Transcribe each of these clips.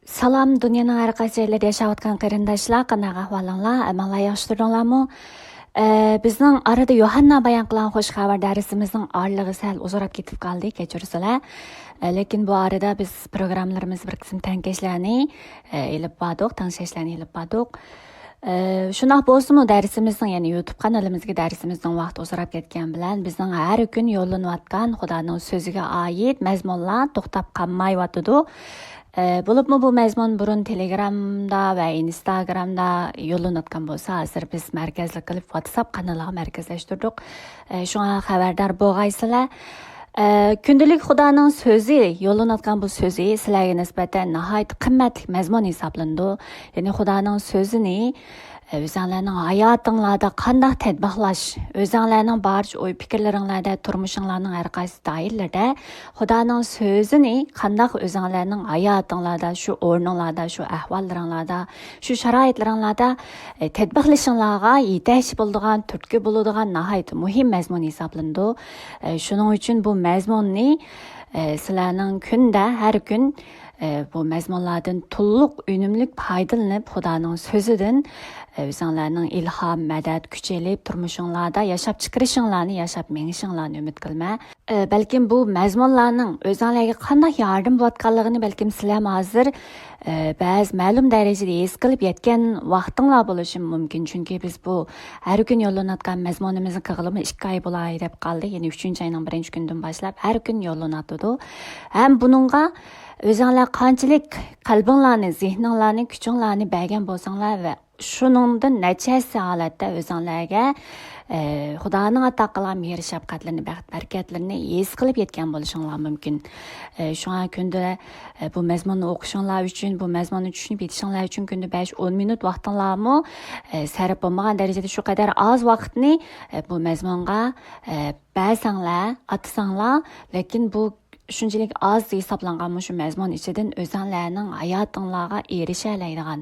Salam, dünyanın hər qaysı yerlərdə yaşayotgan qarindaşlar, qanday ahvalinglar, amallar yaxshi turinglarmi? Bizning arada Yohanna bayon qilgan xush xabar darsimizning orlig'i sal uzrab ketib qoldi, kechirsizlar. Lekin bu arada biz programmalarimiz bir qism tankashlarni elib bordik, tanishlarni elib bordik. Shunaq bo'lsa-mu darsimizning, ya'ni YouTube kanalimizga darsimizning vaqti uzrab ketgan bilan bizning har kun yo'llanayotgan Xudoning so'ziga oid mazmunlar to'xtab qolmayotdi. Bo'libmi bu mazmun burun Telegramda va Instagramda yo'llanayotgan bo'lsa, hozir biz markazli qilib WhatsApp kanaliga markazlashtirdik. Shunga xabardor bo'lgaysizlar. Kundalik Xudoning so'zi yo'llanayotgan bu so'zi sizlarga nisbatan nihoyat qimmatli mazmun hisoblandi. Ya'ni Xudoning so'zini o'zinglarning hayotinglarda qanday tatbiqlash, o'zinglarning barcha o'y fikrlaringlarda, turmushinglarning har qaysi doiralarda Xudoning so'zini qanday o'zinglarning hayotinglarda, shu o'rninglarda, shu ahvollaringlarda, shu sharoitlaringlarda tatbiqlashinglarga yetakchi bo'ladigan, turtki bo'ladigan nihoyat muhim mazmun hisoblandi. Shuning uchun bu mazmunni sizlarning kunda har kun bu mazmunlardan to'liq unumlik foydalanib Xudoning so'zidan o'zinglarning ilhom, madad, kuch elib turmushinglarda yashab chiqarishinglarni, yashab mengishinglarni umid qilma. Balkim bu mazmunlarning o'zinglarga qanday yordam bo'layotganligini balkim sizlar hozir ba'zi ma'lum darajada his qilib yetgan vaqtinglar bo'lishi mumkin. Chunki biz bu har kun yo'llanayotgan mazmunimizni qilg'ilimi 2 oy bo'lay deb qoldi. Ya'ni 3-oyning 1-kundan boshlab har kun yo'llanadi. Ham buningga o'zinglar qanchalik qalbinglarni, zehninglarni, kuchinglarni bergan bo'lsanglar va shuningdan nachasi holatda o'zinglarga Xudoning ato qilgan mehr shafqatlarini, baxt barakatlarini his qilib yetgan bo'lishinglar mumkin. Shunga kunda bu mazmunni o'qishinglar uchun, bu mazmunni tushunib yetishinglar uchun kunda 5-10 minut vaqtinglarmi sarf bo'lmagan darajada shu qadar oz vaqtni bu mazmunga bersanglar, atsanglar, lekin bu shunchalik oz hisoblangan shu mazmun ichidan o'zinglarning hayotinglarga erisha oladigan,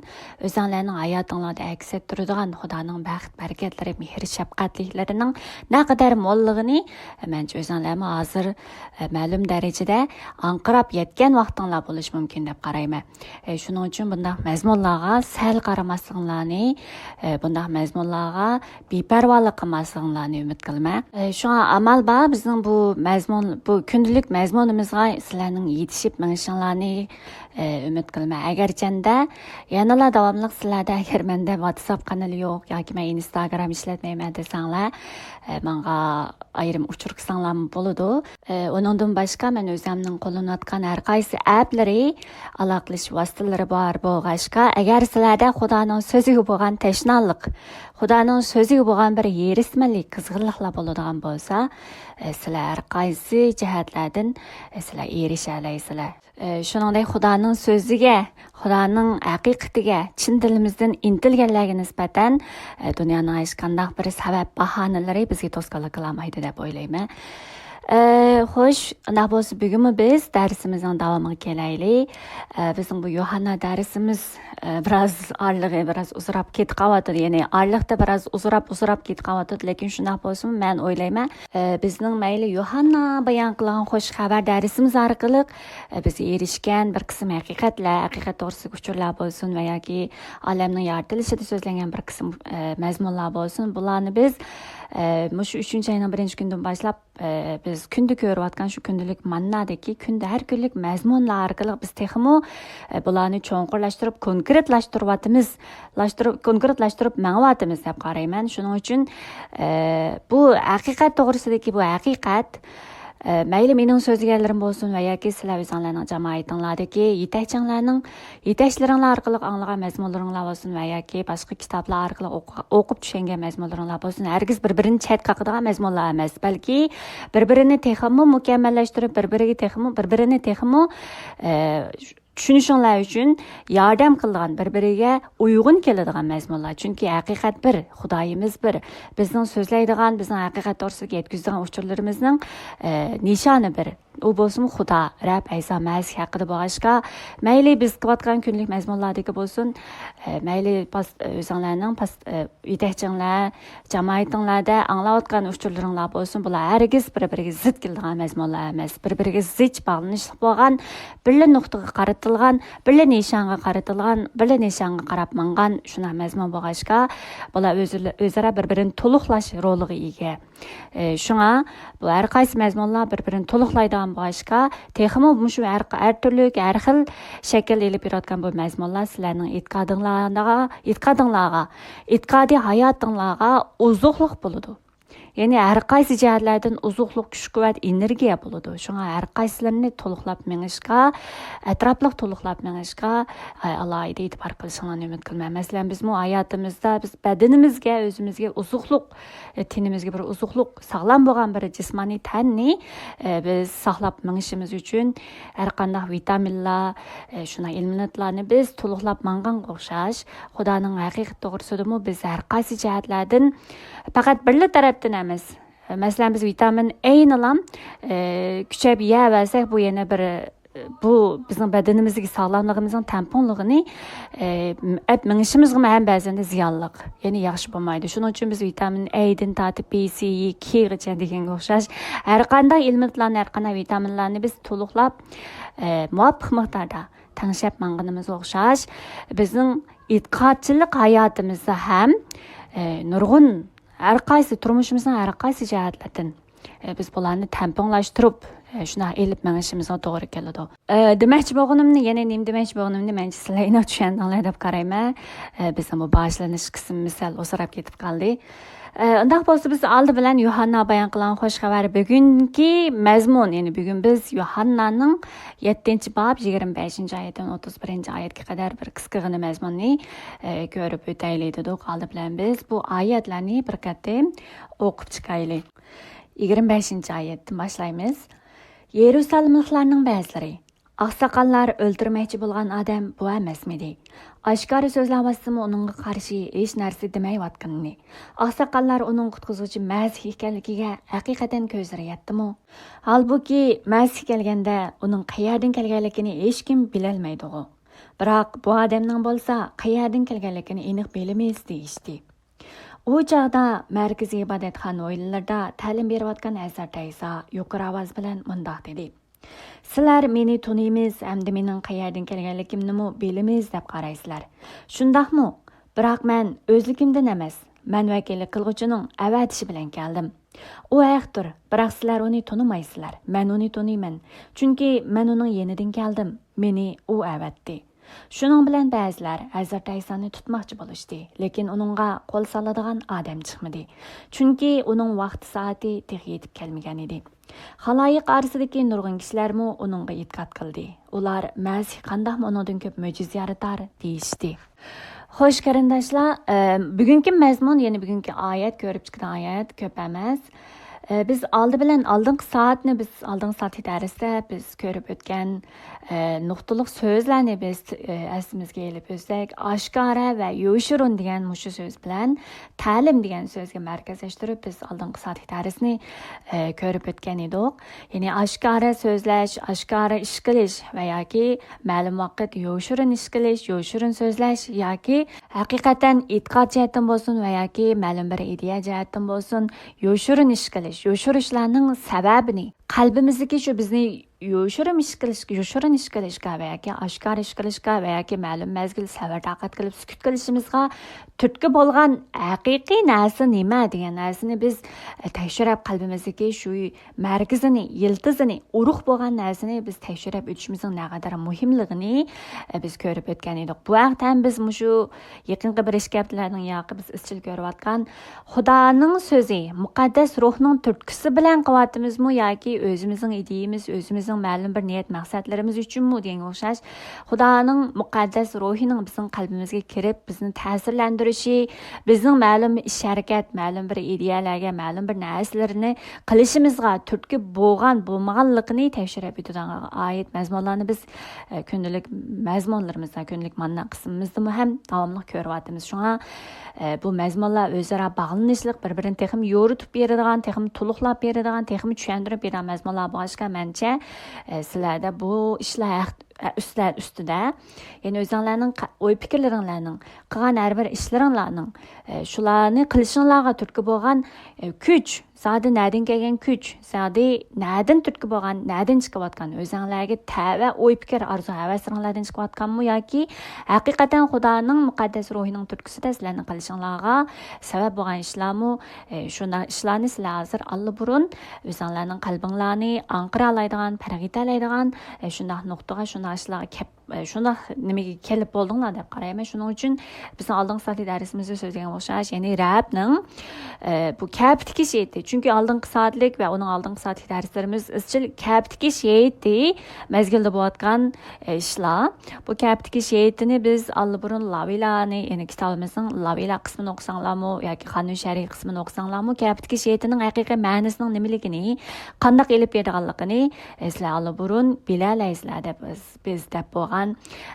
o'zinglarning hayotinglarda aks ettiradigan Xudoning baxt barakatlari, mehr shafqatlarining naqadar mo'llig'ini mencha o'zinglarmi hozir ma'lum darajada anqirab yetgan vaqtinglar bo'lishi mumkin deb qarayman. Shuning uchun bunday mazmunlarga sal qaramasliginglarni, bunday mazmunlarga beparvolik qilmasliginglarni umid qilaman. Shunga amal bor, bizning bu mazmun, bu kundalik mazmun sizlarning yetishib mengishinglarni umid qilaman. Agarchanda yanala davomli sizlarda agar menda WhatsApp kanali yo'q yoki men Instagram ishlatmayman desanglar, menga ayrim uchur qilsanglar bo'ladi. Uningdan boshqa men o'zimning qo'llanayotgan har qaysi applari, aloqalash vositalari bor bo'lg'ashqa, agar sizlarda Xudoning so'ziga bo'lgan tashnalik, Xudoning so'ziga bo'lgan bir yerismanlik, qizg'inliklar bo'ladigan bo'lsa, sizlar har qaysi jihatlardan sizlar erisha olasizlar. Shuningdek Xudoning so'ziga, Xudoning haqiqatiga chin dilimizdan intilganlarga nisbatan dunyoning hech qanday bir sabab bahonalari bizga to'sqinlik qilmaydi deb o'ylayman. Xo'sh, unda bo'lsa bugunmi biz darsimizning davomiga kelaylik. Bizning bu Yohanna darsimiz biroz orlig'i biroz uzrab ketib qoldi. Ya'ni orliqda biroz uzrab ketib qoldi, lekin shunday bo'lsin, men o'ylayman, bizning mayli Yohanna bayon qilgan xush xabar darsimiz orqali biz erishgan bir qism haqiqatlar, haqiqat to'g'risida uchurlar bo'lsin va yoki olamning yoritilishida so'zlangan bir qism mazmunlar bo'lsin, bularni biz shu 3-oyning 1-kundan boshlab biz kunda ko'rayotgan shu kundalik mannadagi kunda har kunlik mazmunlar orqali biz texmo bularni cho'nqurlashtirib, konkretlashtirib mang'avatimiz deb qarayman. Shuning uchun bu haqiqat to'g'risidagi bu haqiqat mayli mening so'zlaganlarim bo'lsin va yoki sizlar o'zinglarning jamoatinglardagi yetakchilaringlar orqali anglagan mazmunlaringlar bo'lsin va yoki boshqa kitoblar orqali o'qib tushungan mazmunlaringlar bo'lsin, hargiz bir-birini chat qaqadigan mazmunlar emas, balki bir-birini texmo mukammallashtirib, bir-birini texmo tushunishinglar uchun yordam qiladigan, bir-biriga uyg'un keladigan mazmunlar. Chunki haqiqat bir, Xudoyimiz bir. Bizning so'zlaydigan, bizning haqiqat to'g'risiga yetkazadigan uchurlarimizning nishoni bir. u bo'lsin xudo rab ayso masih haqida bo'lg'ashqa mayli biz qilayotgan kunlik mazmunlardagi bo'lsin mayli o'zinglarning yetakchinglar jamoatinglarda anglayotgan uchurlaringlar bo'lsin bular hargiz bir biriga zid keladigan mazmunlar emas bir biriga zich bog'lanishli bo'lgan birli nuqtaga qaratilgan birli nishonga qaratilgan birli nishonga qarab mangan shuna mazmun bo'lg'ashqa bular o'zaro bir birini to'liqlash roliga ega shunga bu har qaysi mazmunlar bir birini to'liqlaydigan bo'lg'ashqa texmo shu har turli har xil shakl elib berayotgan bu mazmunlar sizlarning e'tiqodiy hayotinglarga uzuqliq bo'ladi ya'ni har qaysi jihatlardan uzuqliq kuch quvvat energiya bo'ladi shunga har qaysilarini to'liqlab mengishga atrofliq to'liqlab mengishga alohida e'tibor qilishinglarni umid qilaman masalan biz hayotimizda biz badanimizga o'zimizga uzuqliq tenimizga bir uzuqliq sog'lom bo'lgan bir jismoniy tanni biz saqlab mengishimiz uchun har qanday vitaminlar shuna ilminotlarni biz to'liqlab manganga o'xshash xudoning haqiqat to'g'risidami biz har qaysi jihatlardan faqat birli tarafdan emas masalan biz vitamin A'ni ham kuchayib yeyaversak bu yana bir bu bizning badanimizga sog'lomligimizning tamponligini mingishimizga ham ba'zanda ziyonliq ya'ni yaxshi bo'lmaydi shuning uchun biz vitamin A'dan tortib B, C, E, Kgacha deganga o'xshash har qanday ilmitlarni har qanday vitaminlarni biz to'liqlab muvofiq miqdorda tanishib manganimizga o'xshash bizning e'tiqodchilik hayotimizda ham nurg'un har qaysi turmushimizning har qaysi jihatlardan biz bularni tamponlashtirib shuna elib mengishimizga to'g'ri keladi demoqchi bo'lganimni yana nima demoqchi bo'lganimni men sizlarga tushundinglar deb qarayman bizning bu boshlanish qismimiz sal o'zgarib ketib qoldi undaq bo'lsa biz oldi bilan Yuhanna bayon qilgan xush xabar bugungi mazmun ya'ni bugun biz Yuhannaning 7-bob 25-oyatdan 31-oyatga qadar bir qisqagina mazmunni ko'rib o'taylik dedik oldi bilan biz bu oyatlarni bir qatim o'qib chiqaylik 25-oyatdan boshlaymiz Yerusalimliklarning ba'zilari Aqsoqollar o'ldirmoqchi bo'lgan odam bu emasmidi? Oshkora so'zlamasimi uningga qarshi hech narsa demayotganini. Aqsoqollar uning qutqizuvchi Masih ekanligiga haqiqatan ko'zlari yetdimi? Halbuki Masih kelganda uning qayerdan kelganligini hech kim bilolmaydi. Biroq bu odamning bo'lsa qayerdan kelganligini aniq bilmaymiz deyishdi. U chaqda markaziy ibodatxona o'yinlarida ta'lim berayotgan Hazrat Ayso yuqori ovoz bilan mundoq dedi. Sizlar meni tuniymiz, hamda mening qayerdan kelganligimni bilamiz deb qaraysizlar. Shundaqmi? Biroq men o'zligimdan emas, men vakillik qilg'uchining avatishi bilan keldim. U haqdir, biroq sizlar uni tunimaysizlar. Men uni tuniyman, chunki men uning yenidan keldim. Meni u avatdi. Shuning bilan ba'zilar Hazrat Aysoni tutmoqchi bo'lishdi, lekin uningga qo'l soladigan odam chiqmadi. Chunki uning vaqti soati yetib kelmagan edi. Xaloyiq orasidagi nurg'un kishilarmi uningga e'tiqod qildi. Ular Masih qandoq uningdan ko'p mo'jiza yaratar deyishdi. Xo'sh qarindoshlar, bugungi mazmun, ya'ni bugungi oyat ko'rib chiqqan oyat ko'p emas. Biz oldingi soat darsda biz ko'rib o'tgan nuqtaliq so'zlarni biz esimizga elib o'tsak, oshkora va yoshirun degan mushu so'z bilan ta'lim degan so'zga markazlashtirib biz oldingi soat darsni ko'rib o'tgan edik. Ya'ni oshkora so'zlash, oshkora ish qilish va yoki ma'lum vaqt yoshirun ish qilish, yoshirun so'zlash yoki haqiqatan e'tiqod jihatdan bo'lsin va yoki ma'lum bir ideya jihatdan bo'lsin, yoshirun ish qilish yoshirishlarning sababini qalbimizdagi shu bizni yoshirin ish qilishga va yoki oshkor ish qilishga va yoki ma'lum mazgil sabr taqat qilib sukut qilishimizga turtki bo'lgan haqiqiy narsa nima degan narsani biz tekshirib qalbimizdagi shu markazini, yiltizini, urug' bo'lgan narsani biz tekshirib o'tishimizning naqadar muhimligini biz ko'rib o'tgan edik. Bu vaqtdan biz shu yaqinqi bir ish haftalarning yoqi biz izchil ko'rayotgan Xudoning so'zi, muqaddas ruhning turtkisi bilan qilayotimizmi yoki o'zimizning ideyamiz, o'zimizning ma'lum bir niyat maqsadlarimiz uchunmi degan o'xshash Xudoning muqaddas ruhining bizning qalbimizga kirib bizni ta'sirlantirishi, bizning ma'lum ish harakat, ma'lum bir ideyalarga, ma'lum bir narsalarni qilishimizga turtki bo'lmaganligini tekshirib o'tadigan oyat mazmunlarni biz kundalik mazmunlarimizda, kundalik manna qismimizda ham davomli ko'ryapmiz. Shunga bu mazmunlar o'zaro bog'lanishliq, bir-birini texim yo'ritib beradigan, texim to'liqlab beradigan, texim tushuntirib beradigan mazmunlar bo'lishga mencha sizlarda bu ishlar ustida ya'ni o'zinglarning o'y fikrlaringlarning qilgan har bir ishlaringlarning shularni qilishinglarga turtki bo'lgan kuch zodi nadin kelgan kuch zodi nadin turtki bo'lgan nadin chiqayotgan o'zinglarga tava o'y fikr arzu havasinglardan chiqayotganmi yoki haqiqatan xudoning muqaddas ruhining turtkisida sizlarning qilishinglarga sabab bo'lgan ishlarmi shunday ishlarni sizlar hozir allaburun o'zinglarning qalbinglarni anqiralaydigan parag'italaydigan shunday nuqtaga shunday ishlarga shunday nimaga kelib bo'ldinglar deb qarayman. Shuning uchun bizning oldingi soatli darsimizda so'zlagan o'xshash, ya'ni Rabning bu kaptiki sheydi. Chunki oldingi soatlik va uning oldingi soatlik darslarimiz izchil kaptiki sheydi mezgilda bo'layotgan ishlar. Bu kaptiki sheydini biz allaburun lavilarni, ya'ni kitobimizning lavila qismini o'qisanglarmi yoki qonun shariy qismini o'qisanglarmi, kaptiki sheydining haqiqiy ma'nosining nimaligini, qanday elib berganligini sizlar allaburun bilalaysizlar deb biz deb bo'lgan.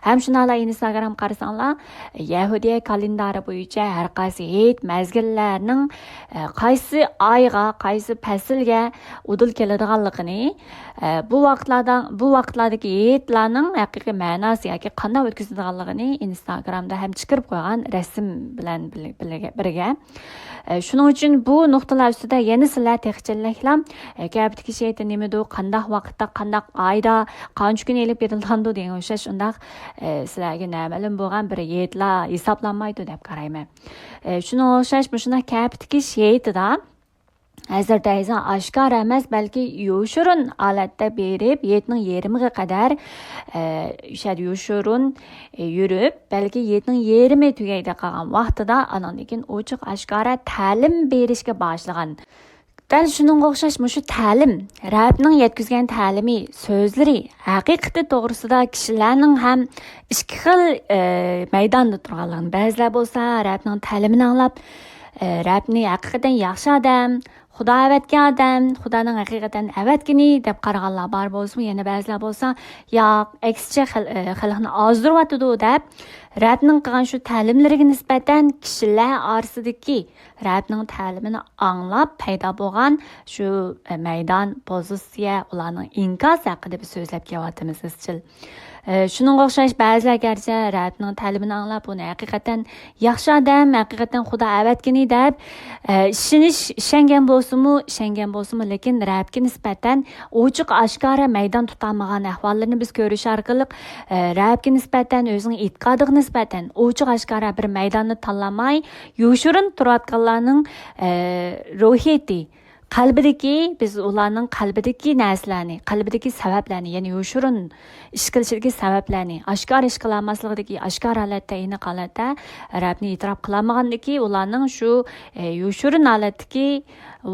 Ham shunala Instagram qarasanglar, Yahudiya kalendari bo'yicha har qaysi hayit mezgillarning qaysi oyga, qaysi faslga udul keladiganligini, bu vaqtlardagi hayitlarning haqiqiy ma'nosi yoki qanday o'tkaziladiganligini Instagramda ham chiqarib qo'ygan rasm bilan birga. Shuning uchun bu nuqtalar ustida yana sizlar texchilliklar kaptiki sheydi nimadu, qanday vaqtda, qanday oyda, qancha kun elib berilgandi degan o'xshash undaq sizlarga ma'lum bo'lgan bir hayitlar hisoblanmaydi deb qarayman. Shunga o'xshash shunday kaptiki sheydida hozirda esa oshkor emas, balki yoshurun holatda berib, yetning yarimiga qadar yoshurun yurib, balki yetning yarimi tugayda qolgan vaqtida anandan ochiq oshkora ta'lim berishga boshlagan. Dal shuningga o'xshash shu ta'lim, Rabbning yetkazgan ta'limi, so'zlari haqiqati to'g'risida kishilarning ham ikki xil maydonda turganligini, ba'zilar bo'lsa Rabbning ta'limini anglab, Rabbni haqiqatan yaxshi odam, Xudo avatgan odam, Xudoning haqiqatan avatgini deb qaraganlar bor bo'lsa, yana ba'zilar bo'lsa, yo'q, aksicha xalqni ozdiryotdi deb Rabbning qilgan shu ta'limlariga nisbatan kishilar orasidagi Rabbning ta'limini anglab paydo bo'lgan shu maydon, pozitsiya, ularning inkosi haqida biz so'zlab kelyapmiz izchil. Shuningga o'xshash ba'zilar garchi Rabbning ta'limini anglab, uni haqiqatan yaxshi odam, haqiqatan Xudo avatgini deb ishongan bo'lsa-mu, lekin Rabbga nisbatan ochiq oshkora maydon tutolmagan ahvollarni biz ko'rish orqali Rabbga nisbatan o'zining e'tiqodiga nisbatan ochiq oshkora bir maydonni tanlamay, yoshirin turayotganlarning ruhiyati, qalbidagi, biz ularning qalbidagi narsalarni, qalbidagi sabablarni, ya'ni yoshirin ish qilishdagi sabablarni, oshkor ish qilolmasligidagi oshkor holatda, aniq holatda Rabbni e'tirof qilolmaganligi, ularning shu yoshirin holatdagi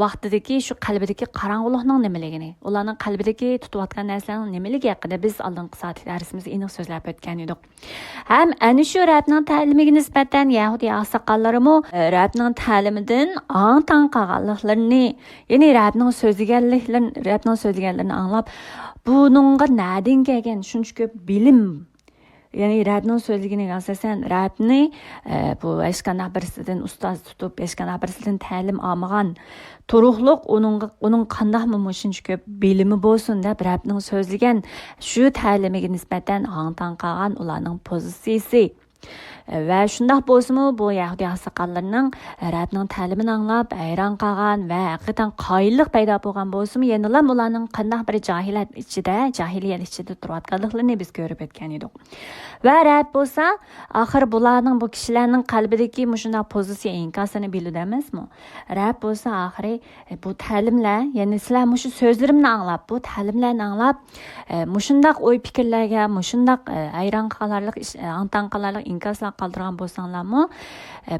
vaqtidagi shu qalbidagi qorong'ulikning nimaligini, ularning qalbidagi tutayotgan narsalarning nimaligi haqida biz oldingi soat darsimizda aniq so'zlab o'tgan edik. Ham ana shu Rabbning ta'limiga nisbatan Yahudiy oqsoqollarimi Rabbning ta'limidan ong-tong qolganliklarini, ya'ni Rabbning so'zlaganlarini anglab, buningga nadin kelgan shuncha ko'p bilim, ya'ni Rabbning so'zligini asosan Rabbni bu hech qanday birisidan ustoz tutib, hech qanday birisidan ta'lim olmagan turuqliq uning qandaqmi shuncha ko'p bilimi bo'lsin deb Rabbning so'zlagan shu ta'limiga nisbatan ong-tong qolgan ularning pozitsiyasi. Va shundoq bo'lsa-mu, bu Yahudiy oqsoqollarning Rabbning ta'limini anglab, hayron qolgan va haqiqatan qoyillik paydo bo'lgan bo'lsa-mu, yana ularning qanday bir jahiliyat ichida turayotganliklarini biz ko'rib o'tgan edik. Va Rabb bo'lsa, oxir bularning, bu kishilarning qalbidagi shunday pozitsiya inkosini biladi emasmi? Rabb bo'lsa, oxiri bu ta'limlar, ya'ni sizlar shu so'zlarimni anglab, bu ta'limlarni anglab, shunday o'y fikrlarga, shunday hayron qolarlik, ong-tong qolarlik inkoslar qoldirgan bo'lsanglarmi,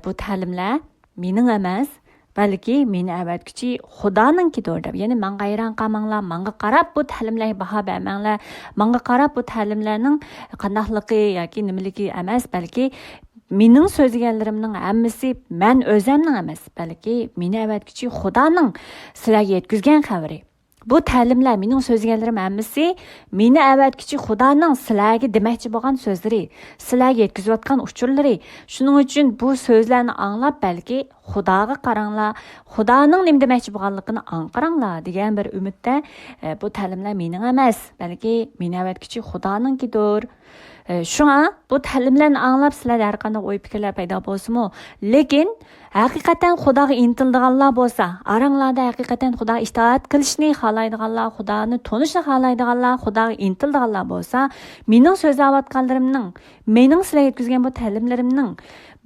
bu ta'limlar mening emas, balki meni avatguchi Xudoninkidir deb. Ya'ni menga hayron qolmanglar, menga qarab bu ta'limlarga baho bermanglar, menga qarab bu ta'limlarning qanaqligi yoki nimaligi emas, balki mening so'zlaganlarimning hammasi men o'zimning emas, balki meni avatguchi Xudoning sizlarga yetkazgan xabari. Bu ta'limlar mening so'zganlarim hammasi meni avatkichi Xudoning sizlarga demoqchi bo'lgan so'zlari, sizlarga yetkazayotgan uchurlari. Shuning uchun bu so'zlarni anglab balki Xudoga qaranglar, Xudoning nima demoqchi bo'lganligini anqiranglar degan bir umidda bu ta'limlar mening emas, balki meni avatkichi Xudoninkidir. Shunga bu ta'limlarni anglab sizlarda har qanday o'y fikrlar paydo bo'lsa-mu, lekin haqiqatan Xudoga intildiganlar bo'lsa, aranglarda haqiqatan Xudoga itoat qilishni xohlaydiganlar, Xudoni tanishni xohlaydiganlar, Xudoga intildiganlar bo'lsa, mening so'zlayotganlarimning, mening sizlarga yetkazgan bu ta'limlarimning,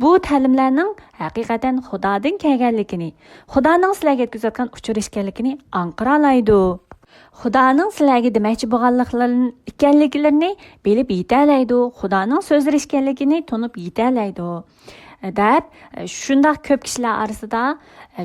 bu ta'limlarning haqiqatan Xudodan kelganligini, Xudoning sizlarga yetkazayotgan uchur ekanligini anqiralaydi. Xudoning sizlarga demoqchi bo'lganliklarini bilib yetalaydi, Xudoning so'zlari ekanligini tunib yetalaydi. deb shundoq ko'p kishilar orasida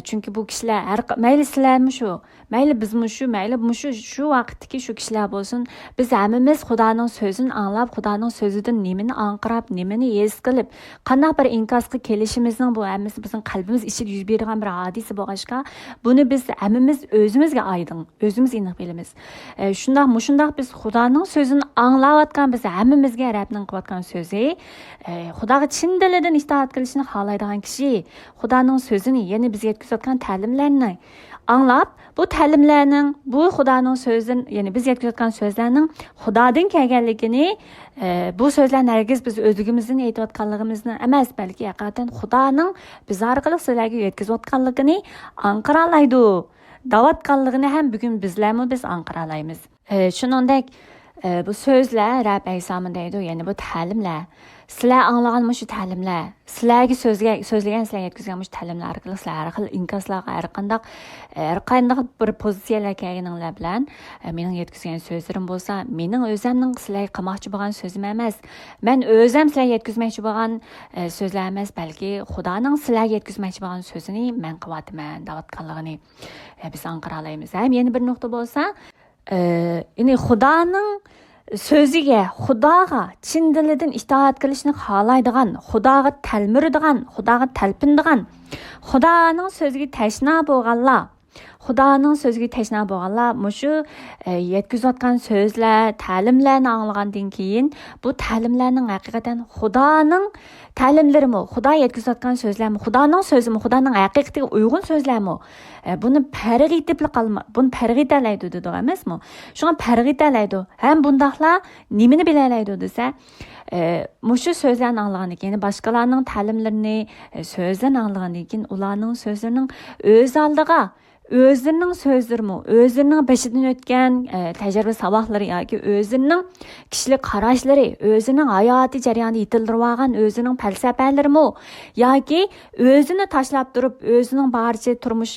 chunki bu kishilar mayli sizlarmi shu, mayli bizmi shu, mayli shu vaqtdagi shu kishilar bo'lsin, biz hammamiz Xudoning so'zini anglab, Xudoning so'zidan nimani anqirab, nimani his qilib, qanday bir inkosga kelishimizning bu hammasi bizning qalbimiz ichida yuz bergan bir hodisa bo'lg'achqa, buni biz hammamiz o'zimizga oydin, o'zimiz aniq bilamiz. Shundoq biz Xudoning so'zini anglayotgan, biz hammamizga Rabbning qilayotgan so'zi, Xudoga chin dilidan itoat qilishni xohlaydigan kishi, Xudoning so'zini, ya'ni bizga yetkazayotgan ta'limlarni anglab, bu ta'limlarning, bu Xudoning so'zini, ya'ni biz yetkazayotgan so'zlarning Xudodan kelganligini, bu so'zlarni hargiz biz o'zligimizdan aytayotganligimizni emas, balki haqiqatan Xudoning biz orqali sizlarga yetkazayotganligini anqiralaydi. Davatganligini ham bugun bizlarmi biz anqiralaymiz. Shuningdek, bu so'zlar Rabb aysomi deydi, ya'ni bu ta'limlar, sizlar anglagan shu ta'limlar, sizlarga so'zlagan, sizlarga yetkazgan shu ta'limlar orqali sizlar har xil inkoslarga, har qanday bir pozitsiyalarga kelganinglar bilan mening yetkazgan so'zlarim bo'lsa, mening o'zimning sizlarga qilmoqchi bo'lgan so'zim emas. Men o'zim sizlarga yetkazmoqchi bo'lgan so'zlar emas, balki Xudoning sizlarga yetkazmoqchi bo'lgan so'zini men qilyapman, davatganligini biz anqiralaymiz. Ham yana bir nuqta bo'lsa, ya'ni Xudoning so'ziga, Xudoga chin dilidan itoat qilishni xohlaydigan, Xudoga talmiradigan, Xudoga talpinadigan, Xudoning so'ziga tashna bo'lganlar, Xudoning so'ziga tashna bo'lganlar, mushu yetkazayotgan so'zlar, ta'limlarni anglagandan keyin bu ta'limlarning haqiqatan Xudoning ta'limlarimi, Xudo yetkazayotgan so'zlarmi, Xudoning so'zimi, Xudoning haqiqatiga uyg'un so'zlarmi, buni farq etalaydi dedi emasmi? Shunga farq etalaydi. Ham bundaqlar nimani bilalaydi desa, mushu so'zlarni anglagandan keyin, boshqalarning ta'limlarini so'zdan anglagandan keyin ularning so'zlarining o'z oldiga o'zlarining so'zlarimi, o'zlarining beshidan o'tgan tajriba saboqlari yoki o'zlarining kishilik qarashlari, o'zining hayotiy jarayonida yetildirib olgan o'zining falsafalarimi yoki o'zini tashlab turib, o'zining barcha turmush,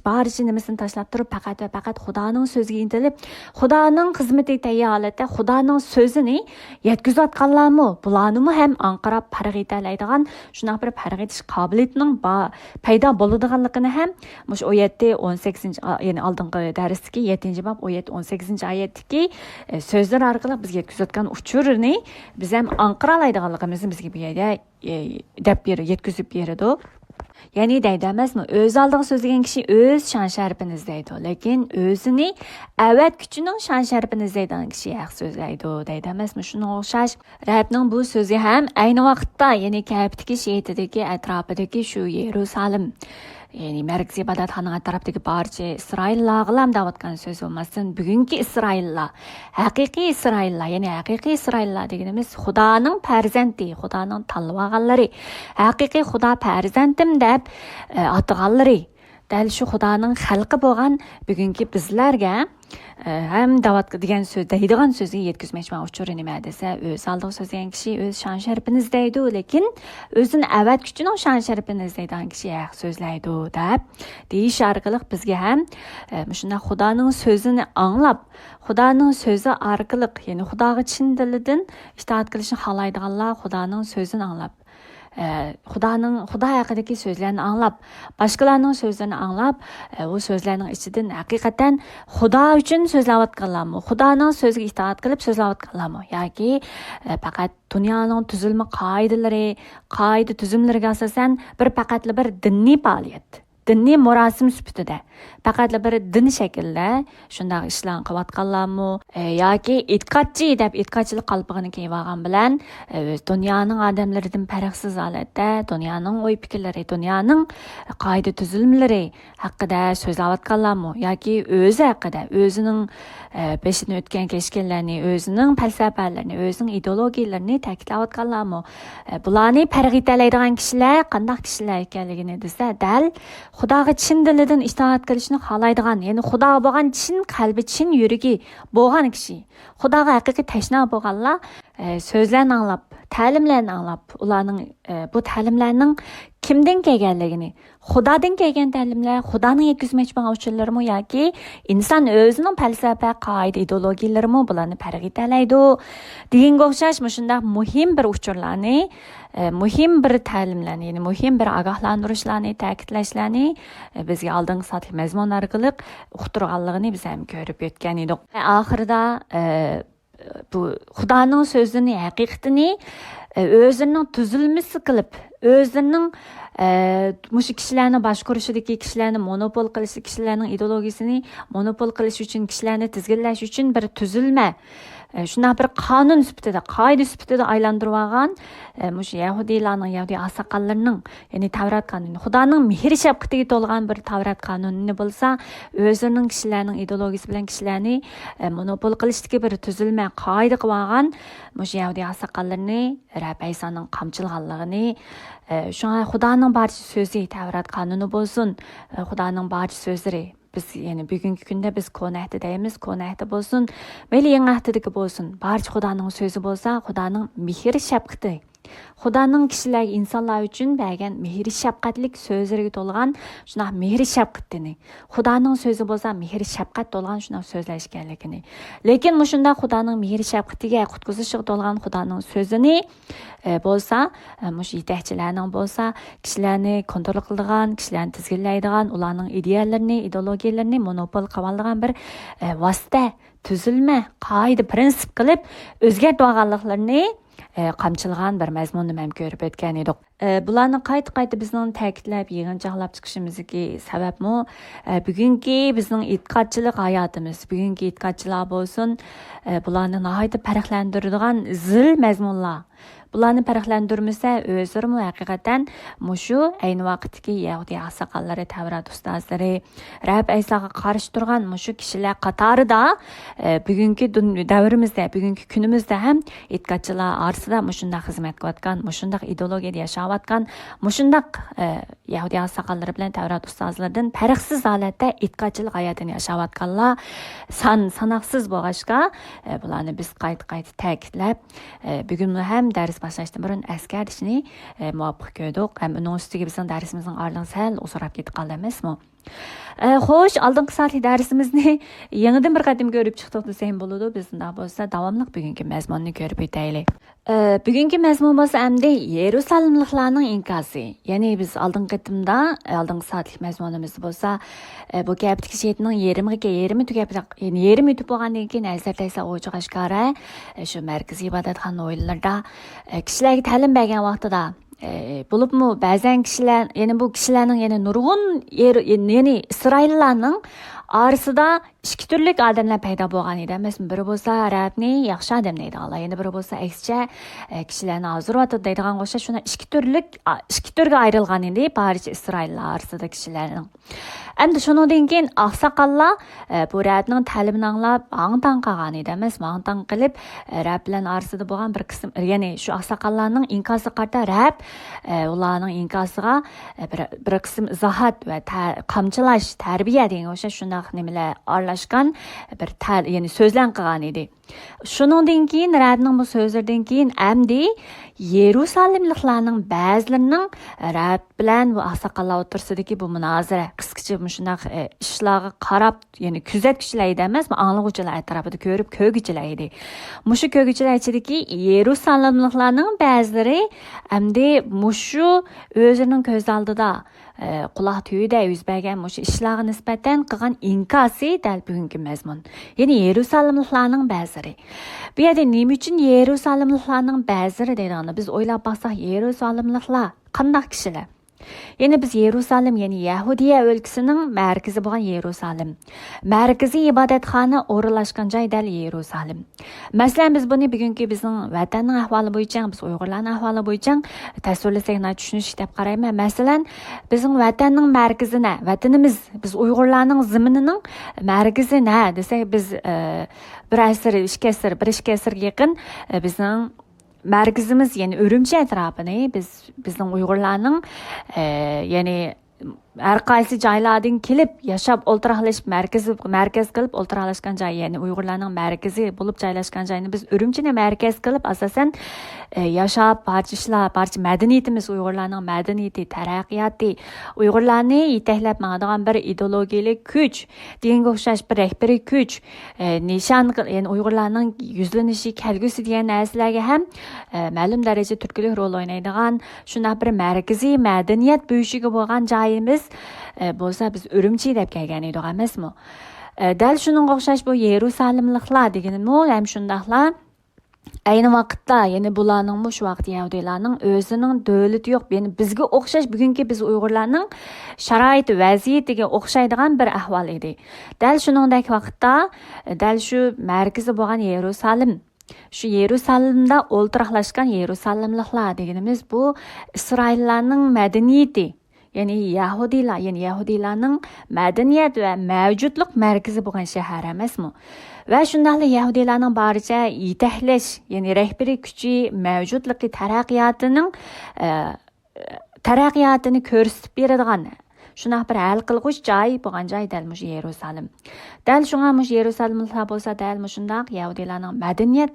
barcha nimasini tashlab turib, faqat Xudoning so'ziga intilib, Xudoning xizmatiga tayyor holatda Xudoning so'zini yetkazayotganlarmi, bularni ham anqirab farq etalaydigan, shunday bir farq etish qobiliyatining paydo bo'ladiganligini ham mush oyatda 18, ya'ni oldingi darsdagi 7-bob 17-18 oyatdagi so'zlar orqali bizga yetkazayotgan uchurini biz ham anqiralaydiganligimizni bizga bu yerda yetkazib beradi. Ya'ni deydi emasmi, o'z oldiga so'zlagan kishi o'z shon sharafini izlaydi, lekin o'zini avat kuchining shon sharafini izlaydigan kishi yaxshi so'zlaydi, deydi emasmi? Shunga o'xshash Rabbning bu so'zi ham ayni vaqtda, ya'ni Ka'badagi shehridagi atrofidagi shu Yerusalim, ya'ni Markaziy ibodatxona atrofidagi barcha Isroillarga ham davatgan so'z bo'lmasdan, bugungi Isroillar, haqiqiy Isroillar, ya'ni haqiqiy Isroillar deganimiz Xudoning farzandi, Xudoning tanlab olganlari, haqiqiy Xudo farzandim deb ataganlari, dal shu Xudoning xalqi bo'lgan bugungi bizlarga ham davat degan so'z, deydigan so'zga yetkazmoqchi bo'lgan uchuri nima desa, o'z oldiga so'zlagan kishi o'z shon sharafini izlaydi, lekin o'zini avat kuchining shon sharafini izlaydigan kishi yaxshi so'zlaydi deb deyish orqali bizga ham shunday Xudoning so'zini anglab, Xudoning so'zi orqali, ya'ni Xudoga chin dilidan itoat qilishni xohlaydiganlar Xudoning so'zini anglab, Xudo haqidagi so'zlarni anglab, boshqalarning so'zlarini anglab, bu so'zlarning ichidan haqiqatan Xudo uchun so'zlayotganlarmi, Xudoning so'ziga itoat qilib so'zlayotganlarmi yoki faqat dunyoning tuzilma qoida tuzumlariga asosan faqatli bir diniy faoliyat, diniy murosim sifatida faqat bir din shaklida shunday ishlarni qilayotganlarmi yoki e'tiqodchi deb e'tiqodchilik qalbig'ini kiyib olgan bilan dunyoning odamlaridan farqsiz holatda dunyoning o'y fikrlari dunyoning qoida tuzilmalari haqida so'zlayotganlarmi yoki o'zi haqida o'zining beshidan o'tgan kechganlarni o'zining falsafalarini o'zining ideologiyalarini ta'kidlayotganlarmi bularni farq etalaydigan kishilar qanday kishilar ekanligini desa dal xudoga chin dilidan itoat qilishni xohlaydigan ya'ni xudoga bo'lgan chin qalbi chin yuragi bo'lgan kishi xudoga haqiqiy tashna bo'lganlar so'zlarni anglab ta'limlarni anglab ularning bu ta'limlarning kimdan kelganligini xudodan kelgan ta'limlar xudoning yetkazmoqchi bo'lgan uchurlarmi yoki inson o'zining falsafa qoida ideologiyalarimi bularni farq etalaydi deganga o'xshash shunday muhim bir uchurlarni muhim bir ta'limlarni ya'ni muhim bir ogohlantirishlarni ta'kidlashlarni bizga oldingi soatlik mazmun orqali uqtirganligini biz ham ko'rib o'tgan edik oxirida bu xudoning so'zini haqiqatini o'zining tuzilmasi qilib o'zining mushu kishilarni boshqarishidagi kishilarni monopol qilish kishilarning ideologiyasini monopol qilish uchun kishilarni tizginlash uchun bir tuzilma shunday bir qonun sifatida qoida sifatida aylantirib olgan mushu yahudiylarning yahudiy asaqallarning ya'ni Tavrat qonuni xudoning mehr shafqatiga to'lgan bir Tavrat qonunini bo'lsa o'zining kishilarning ideologiyasi bilan kishilarni monopol qilishdagi bir tuzilma qoida qilib olgan mushu yahudiy asaqallarni Rab Aysoning qamchilganligini shunga xudoning barcha so'zi Tavrat qonuni bo'lsin xudoning barcha so'zlari biz yani bugungi kunda biz ko'nahda deymiz ko'nahda bo'lsin mayli yangi ahdidagi bo'lsin barcha xudoning so'zi bo'lsa xudoning mehr shafqati xudoning kishilar insonlar uchun bergan mehr shafqatlik so'zlariga to'lgan shunaqa mehr shafqatini xudoning so'zi bo'lsa mehr shafqat to'lgan shunaqa so'zlar ekanligini lekin shunda xudoning mehr shafqatiga qutqizishiga to'lgan xudoning so'zini bo'lsa mush yetakchilarning bo'lsa kishilarni kontrol qiladigan kishilarni tizginlaydigan ularning ideyalarini ideologiyalarini monopol qilib oladigan bir vosita tuzilma qoida prinsip qilib o'zgartib olganliklarini qamchilgan bir mazmunni ham ko'rib o'tgan edik. Bularni qayta bizning ta'kidlab yig'inchoqlab chiqishimizga sababmi bugungi bizning e'tiqodchilik hayotimiz, bugungi e'tiqodchilar bo'lsin, bularni nihoyatda farqlantiradigan zil mazmunlar. Bularni farqlantirmasa o'zlari haqiqatan mushu ayni vaqtdagi Yahudiy asaqallari, Tavrat ustozlari, Rab Aysoga qarshi turgan mushu kishilar qatorida bugungi davrimizda, bugungi kunimizda ham e'tiqodchilar orasida mushundaq xizmat qilayotgan, mushundaq ideologiyada yashayotgan, mushundaq Yahudiy asaqallari bilan Tavrat ustozlaridan farqsiz holatda e'tiqodchilik hayotini yashayotganlar sanoqsiz bo'lg'achqa bularni biz qayta ta'kidlab bugun ham dars başlashdan burun askarishni muvofiq ko'rdik. Ham uning ustiga bizning darsimizning orlig'i sal uzrab ketib qoldi emasmi? Xo'sh, oldingi soatlik darsimizni yangidan bir qatim ko'rib chiqdik desam bo'ladi. Bizda bo'lsa davomli bugungi mazmunni ko'rib o'taylik. Bugungi mazmun bo'lsa hamda Yerusalimliklarning inkosi. Ya'ni biz oldingi qatimda oldingi soatlik mazmunimiz bo'lsa bu gapdagi sheytning yarimi tugab, ya'ni yarim yutib bo'lgandan keyin Hazrat Ayso o'chig'ashkara shu markaziy ibodatxona o'yinlarida kishilarga ta'lim bergan vaqtida bo'libmi ba'zan kishilar ya'ni bu kishilarning ya'ni nurg'un ya'ni Isroillarning orasida ikki turli odamlar paydo bo'lgan edi. Masalan, biri bo'lsa Arabni yaxshi odam deydi Allah, yana biri bo'lsa aksicha kishilarni ozurvatib deydigan o'sha shuna ikki turga ayrilgan edi barcha Isroillar orasida kishilarning. Endi shundan keyin oqsoqollar bu Rabning ta'limini anglab angtan qolgan edi emas, angtan qilib Rab bilan orasida bo'lgan bir qism, ya'ni shu oqsoqollarning inkosi qarta Rab ularning inkosiga bir qism izohat va qamchilash, tarbiya degan o'sha shunday nimalar aralashgan bir ya'ni so'zlan qilgan edi. Shundan keyin Rabning bu so'zlaridan keyin amdi Yerusalimliklarning ba'zilarining Rab bilan bu oqsoqollar o'rtasidagi bu munozara qisqacha shunday ishlarga qarab, ya'ni kuzatuvchilar edi emas, anglovchilar atrofida ko'rib ko'rguchilar edi. Mushu ko'rguchilar ichidagi Yerusalimliklarning ba'zilari amdi mushu o'zining ko'z oldida quloq tuyida yuz bergan mushu ishlarga nisbatan qilgan inkosi dal bugungi mazmun. Ya'ni Yerusalimliklarning ba'zilari. Bu yerda nima uchun Yerusalimliklarning ba'zilari deydiganni biz o'ylab baksak, Yerusalimliklar qanday kishilar? Yani biz Yerusalim, yani Yahudiya өлкәсенең mərkəzi bolğan Yerusalim. Mərkəzi ibadətxana orunlaşqan joy dal Yerusalim. Məsələn, biz bunu bugünkü bizning vatanning ahvoli bo'yicha, biz Uyg'urlarning ahvoli bo'yicha tasvirlasak, tushunish deb qarayman. Məsələn, bizning vatanning mərkəzi nə? Vatanimiz, biz Uyg'urlarning ziminining mərkəzi nə desak, biz bir ikki asrga yaqin bizning mərkəzimiz, yəni Ürümçi ətrafını bizning Uyg'urlarning yəni har qaysi joylardan kelib yashab o'ltiraqlash markaz qilib o'ltiraqlashgan joy, ya'ni Uyg'urlarning markazi bo'lib joylashgan joyni biz Urumchini markaz qilib asosan yashab barcha madaniyatimiz, Uyg'urlarning madaniyati, taraqqiyoti, Uyg'urlarni yetaklab mangadigan bir ideologiyalik kuch, deganga o'xshash bir rahbariy kuch, nishon, ya'ni Uyg'urlarning yuzlanishi, kelgusi degan narsalarga ham ma'lum darajada turtkilik rol o'ynaydigan shunday bir markaziy madaniyat bo'yishiga bo'lgan joyimiz bo'lsa, biz Urumchi deb kelgan edik emasmi? Dal shuningga o'xshash bu Yerusalimliklar deganimi ham shundaqlar. Ayni vaqtda, ya'ni bularning shu vaqt Yahudilarning o'zining davlati yo'q. Ya'ni bizga o'xshash bugungi biz Uyg'urlarning sharoiti, vaziyatiga o'xshaydigan bir ahvol edi. Dal shuningdek vaqtda, dal shu markazi bo'lgan Yerusalim, shu Yerusalimda o'ltiraqlashgan Yerusalimliklar deganimiz bu Isroillarning madaniyati, ya'ni Yahudilarning madaniyat va mavjudlik markazi bo'lgan shahar emasmi? Va shundaqla Yahudilarning baricha yetaklash, ya'ni rahbariy kuchi, mavjudligi, taraqqiyotini ko'rsatib beradigan shunaq bir hal qilg'uch joy bo'lgan joy dal mush Yerusalim. Dal shunga mush Yerusalimlar bo'lsa, dal shundaq Yahudilarning madaniyat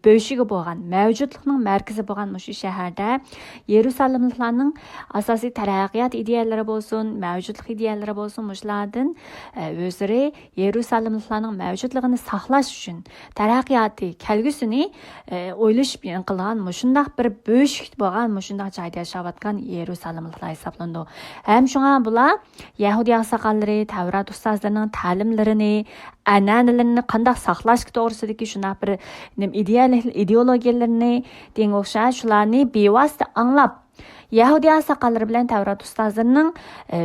bo'shiga bo'lgan, mavjudlikning markazi bo'lgan mush shaharda Yerusalimlarning asosiy taraqqiyot ideyalari bo'lsin, mavjudlik ideyalari bo'lsin, mushlardan o'zlari Yerusalimlarning mavjudligini saqlash uchun taraqqiyoti, kelgusini o'ylash bilan qilgan shundaq bir bo'shik bo'lgan shundaq joyda yashayotgan Yerusalimlar hisoblandi. Ham shunga bular Yahudi aqsoqollari Tavrat ustozlarining ta'limlarini, an'analarini qanday saqlash to'g'risidagi shunday bir ideologiyalarni deng o'xshash shularni bevosita anglab, Yahudi aqsoqollari bilan Tavrat ustozlarining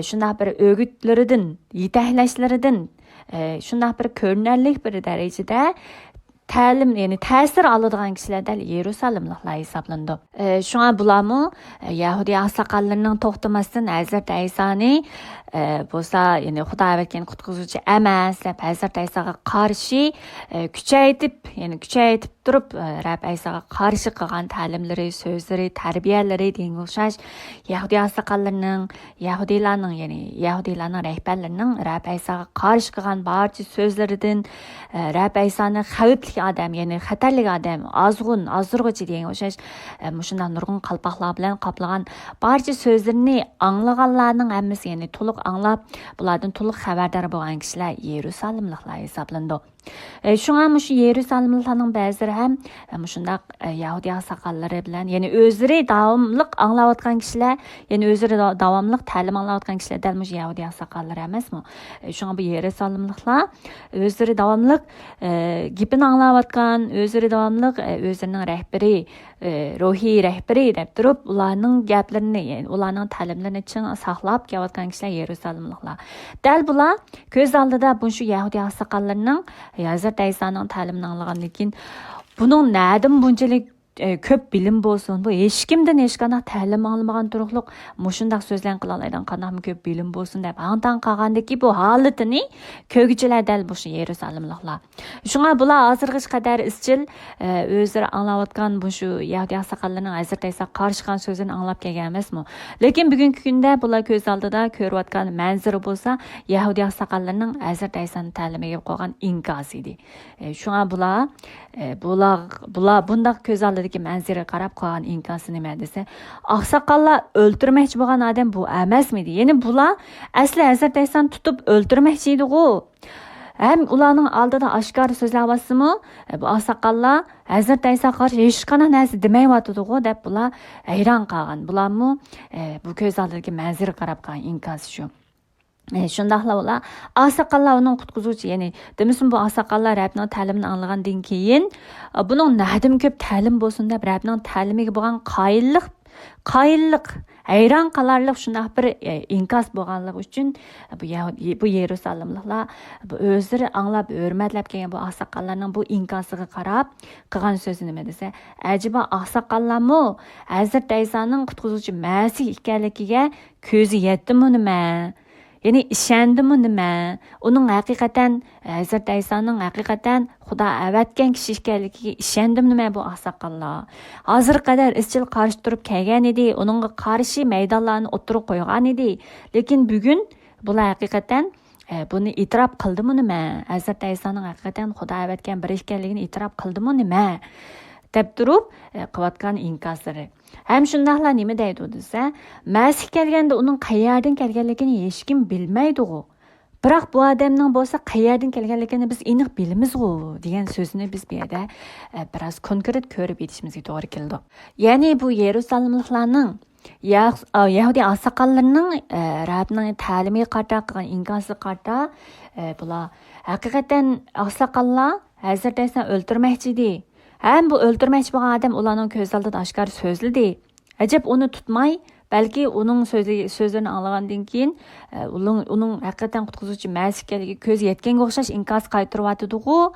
shunday bir o'gitlaridan, yetaklashlaridan shunday bir ko'rinarli bir darajada ta'lim, ya'ni ta'sir oladigan kishilardan Yerusalimliklar hisoblandi. Shunga bularmi Yahudi aqsoqollarining to'xtamasdan Hazrat Aysoni bo'lsa, ya'ni Xudo bergan qutqizuvchi emas deb Hazrat Aysoga qarshi kuchaytib turib Rab Aysoga qarshi qilgan ta'limlari, so'zlari, tarbiyalari degan o'xshash Yahudi aqsoqollarining, Yahudilarning rahbarlarining Rab Aysoga qarshi qilgan barcha so'zlaridan Rab Aysoni xavfli odam, ya'ni xatarli odam, ozg'urg'uchi degan o'xshash shunday nurg'un qalpoqlar bilan qoplagan barcha so'zlarini anglaganlarning hammasi, ya'ni to'liq anglab, bulardan to'liq xabardor bo'lgan kishilar Yerusalimliklar hisoblandi. Shunga shu Yerusalimliklarning ba'zilari ham shundaq Yahudi aqsoqollari bilan, ya'ni o'zlari davomliq anglayotgan kishilar, ya'ni o'zlari davomliq ta'lim anglayotgan kishilar dal mush Yahudi aqsoqollari emasmi? Shunga bu Yerusalimliklar o'zlari davomliq gapini anglayotgan, o'zlari davomliq o'zining rahbari, ruhiy rahbari deb turib, ularning gaplarini, ya'ni ularning ta'limlarini chin saqlab kelayotgan kishilar Yerusalimliklar. Dal bular ko'z oldida bu shu Yahudi aqsoqollarining Hazrat Aysoning ta'limini anglagan, lekin buning nadim bunchalik ko'p bilim bo'lsin, bu hech kimdan hech qanday ta'lim olmagan turuqliq mushundaq so'zlan qila oladigan qanday ko'p bilim bo'lsin deb hangdan qolgandiki bu holatini ko'gchilar dal bu Yerusalimliklar. Shunga bular hozirgacha qadar izchil o'zlari anglayotgan bu shu Yahudi aqsoqollarining Hazrat Ayso qarshi qilgan so'zini anglab kelgan emasmi? Lekin bugungi kunda bular ko'z oldida ko'rayotgan manzara bo'lsa, Yahudi aqsoqollarining Hazrat Aysoning ta'limiga qo'ygan inkos edi. Shunga bular bundaq ko'z oldidagi manzara qarab qolgan inkosi nima desa, aqsoqollar o'ltirmoqchi bo'lgan odam bu emasmidi? Ya'ni bular asli Hazrat Aysoni tutib o'ltirmoqchi edi-ku. Ham ularning oldida oshkor so'zlayapsizmi? Bu aqsoqollar Hazrat Ayso qarshi hech qanday narsa demayotdi-ku deb bular hayron qolgan. Bularmi bu ko'z oldidagi manzara qarab qolgan inkosi shu. Shundaqla ular aqsoqollar uning qutqizuvchi, ya'ni demisin bu aqsoqollar Rabbning ta'limini anglagandan keyin buning nadim ko'p ta'lim bo'lsin deb Rabbning ta'limiga bo'lgan qoyillik Qayilliq, hayron qalarliq shunday bir inkas bo'lganligi uchun bu Yerusalimliklar bu o'zlari anglab, hurmatlab kelgan bu oqsoqollarning bu inkasiga qarab qilgan so'zi nima desa, ajiba oqsoqollarmi Hazrat Aysoning qutquzuvchi Masih ekanligiga ko'zi yetdimi nima? Yani ishondimi nima? Uning haqiqatan Hazrat Aysoning haqiqatan Xudo avatgan kishi ekanligiga ishondimi nima bu oqsoqollar? Hozir qadar izchil qarshi turib kelgan edi, uningga qarshi maydonlarni o'tirib qo'ygan edi. Lekin bugun bular haqiqatan buni e'tirof qildimi nima? Hazrat Aysoning haqiqatan Xudo avatgan bir ekanligini e'tirof qildimi nima? deb turib qilayotgan inkaslari. Ham shundaqla nima deydi desa, Masih kelganda uning qayerdan kelganligini hech kim bilmaydi-ku. Biroq bu odamning bo'lsa qayerdan kelganligini biz aniq bilamiz-ku degan so'zni biz bu yerda biroz konkret ko'rib yetishimizga to'g'ri keldi. Ya'ni bu Yerusalimliklarning Yahudi oqsoqollarining Rabbning ta'limiga qarta qilgan inkasi qarta bular haqiqatan oqsoqollar Hazrat Aysoni o'ldirmoqchi edi. Hem bu öldürmekçi bir adam ulanın göz aldığında aşkar sözlüdü. Acaba onu tutmay, belki onun sözlerini anlagandın keyin onun hakikaten qutquzucu Masihga göz yetken o'xshash inkas qaytarıvatıdığı.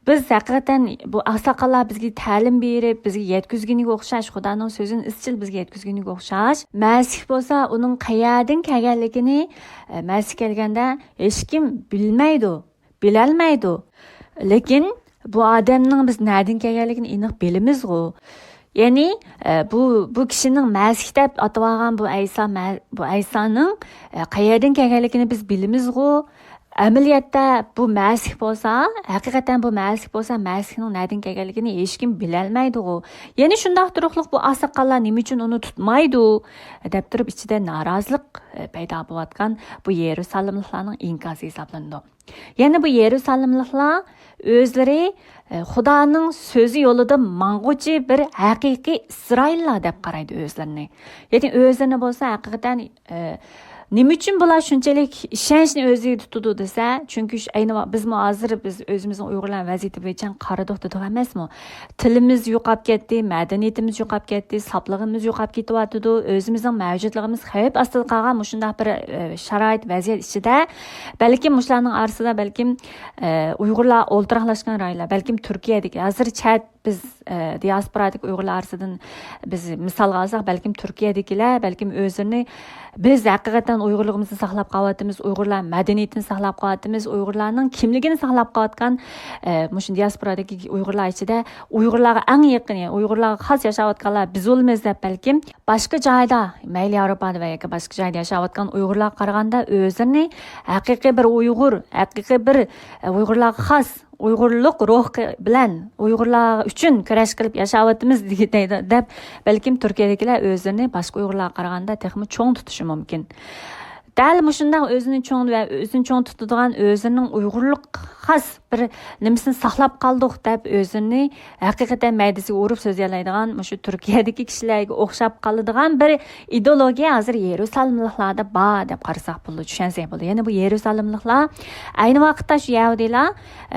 Biz hakikaten bu oqsoqollar bizga ta'lim berib, bizga yetkizguniga o'xshash, Xudoning so'zini izchil bizga yetkizguniga o'xshash. Masih bo'lsa, uning qayerdan kelganligini Masih kelganda hech kim bilmaydi, bilolmaydi. Lekin bu adamning biz nereden kelganligini aniq bilamiz-ku. Ya'ni bu kishining Masih deb atavagan bu Aysoning qayerdan kelganligini biz bilamiz-ku. Amaliyotda bu Masih bo'lsa, haqiqatan bu Masih bo'lsa, Masihning nereden kelganligini hech kim bilolmaydi-ku. Ya'ni shunday turuqliq bu oqsoqollar nima uchun uni tutmaydi deb turib ichida norozilik paydo bo'layotgan bu Yerusalimliklarning inkasi hisoblanadi. Ya'ni bu Yerusalimliklar o'zlari Xudoning so'zi yo'lida mang'uchi bir haqiqiy Isroillar deb qaraydi o'zlarini. Ya'ni o'zlarini bo'lsa haqiqatan nima uchun bular shunchalik ishonchni o'ziga tutadi desa, chunki ayni biz hozir biz o'zimizning Uyg'urlar vaziyati bo'yicha qaradik dedik emasmi? Tilimiz yo'qolib ketdi, madaniyatimiz yo'qolib ketdi, soplig'imiz yo'qolib ketyapti, o'zimizning mavjudligimiz xavf ostida qolgan shunday bir sharoit vaziyat ichida balkim mushlarning orasida balkim Uyg'urlar o'ltiraqlashgan rayonlar, balkim Turkiyadagi hozir chat biz diasporadagi Uyg'urlar orasidan biz misolga olsak, balkim Turkiyadagilar balkim o'zini biz haqiqatan Uyg'urligimizni saqlab qolyapmiz, Uyg'urlar madaniyatini saqlab qolyapmiz, Uyg'urlarning kimligini saqlab qolayotgan mush diasporadagi Uyg'urlar ichida Uyg'urlarga eng yaqin, Uyg'urlarga xos yashayotganlar biz bo'lamiz deb balkim boshqa joyda, mayli Yevropada va yoki boshqa joyda yashayotgan Uyg'urlarga qaraganda o'zini haqiqiy bir Uyg'ur, haqiqiy bir Uyg'urlarga xos Uyg'urlik ruhi bilan Uyg'urlar uchun kurash qilib yashayapmiz deb balkim Turkiyadagilar o'zini boshqa Uyg'urlarga qaraganda texmi cho'ng tutishi mumkin. Dal mushundaq o'zini cho'ng tutadigan o'zining Uyg'urlik xos bir nimasini saqlab qoldik deb o'zini haqiqatan maydasiga urib so'zlaydigan shu Turkiyadagi kishilarga o'xshab qoladigan bir ideologiya hozir Yerusalimliklarda bor deb qarasak bo'ladi, tushunsak bo'ladi. Ya'ni bu Yerusalimliklar ayni vaqtda shu Yahudilar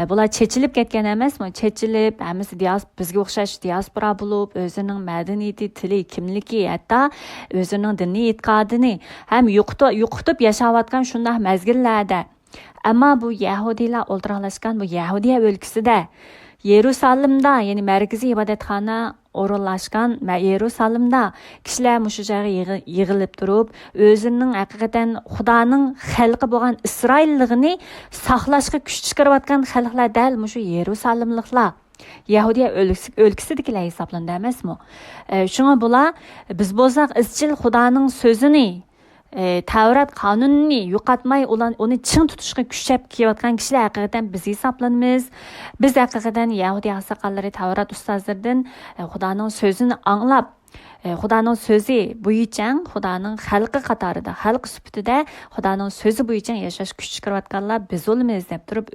bular chechilib ketgan emasmi? Chechilib, hammasi bizga o'xshash diaspora bo'lib, o'zining madaniyati, tili, kimligi, hatto o'zining diniy e'tiqodini ham yo'qotib yashayotgan shunday mazgillarda. Ammo bu Yahudilar o'ltiraqlashgan bu Yahudiya o'lkasida Yerusalimda, ya'ni markaziy ibodatxona o'rinlashgan Yerusalimda kishilar mushu joyga yig'ilib turib, o'zining haqiqatan Xudoning xalqi bo'lgan Isroilligini saqlashga kuch chiqarayotgan xalqlar dal mushu Yerusalimliklar. Yahudiya o'lkasidagilar hisoblanadi emasmi? Shunga bular biz bo'lsak izchil Xudoning so'zini Tavrat qonunini yo'qotmay uni chin tutishga kuchab kelayotgan kishilar haqiqatan biz hisoblanamiz. Biz haqiqatan Yahudiy oqsoqollari Tavrat ustozlaridan Xudoning so'zini anglab, Xudoning so'zi bo'yicha Xudoning xalqi qatorida, xalq sifatida Xudoning so'zi bo'yicha yashash kuch chiqarayotganlar biz bo'lamiz deb turib,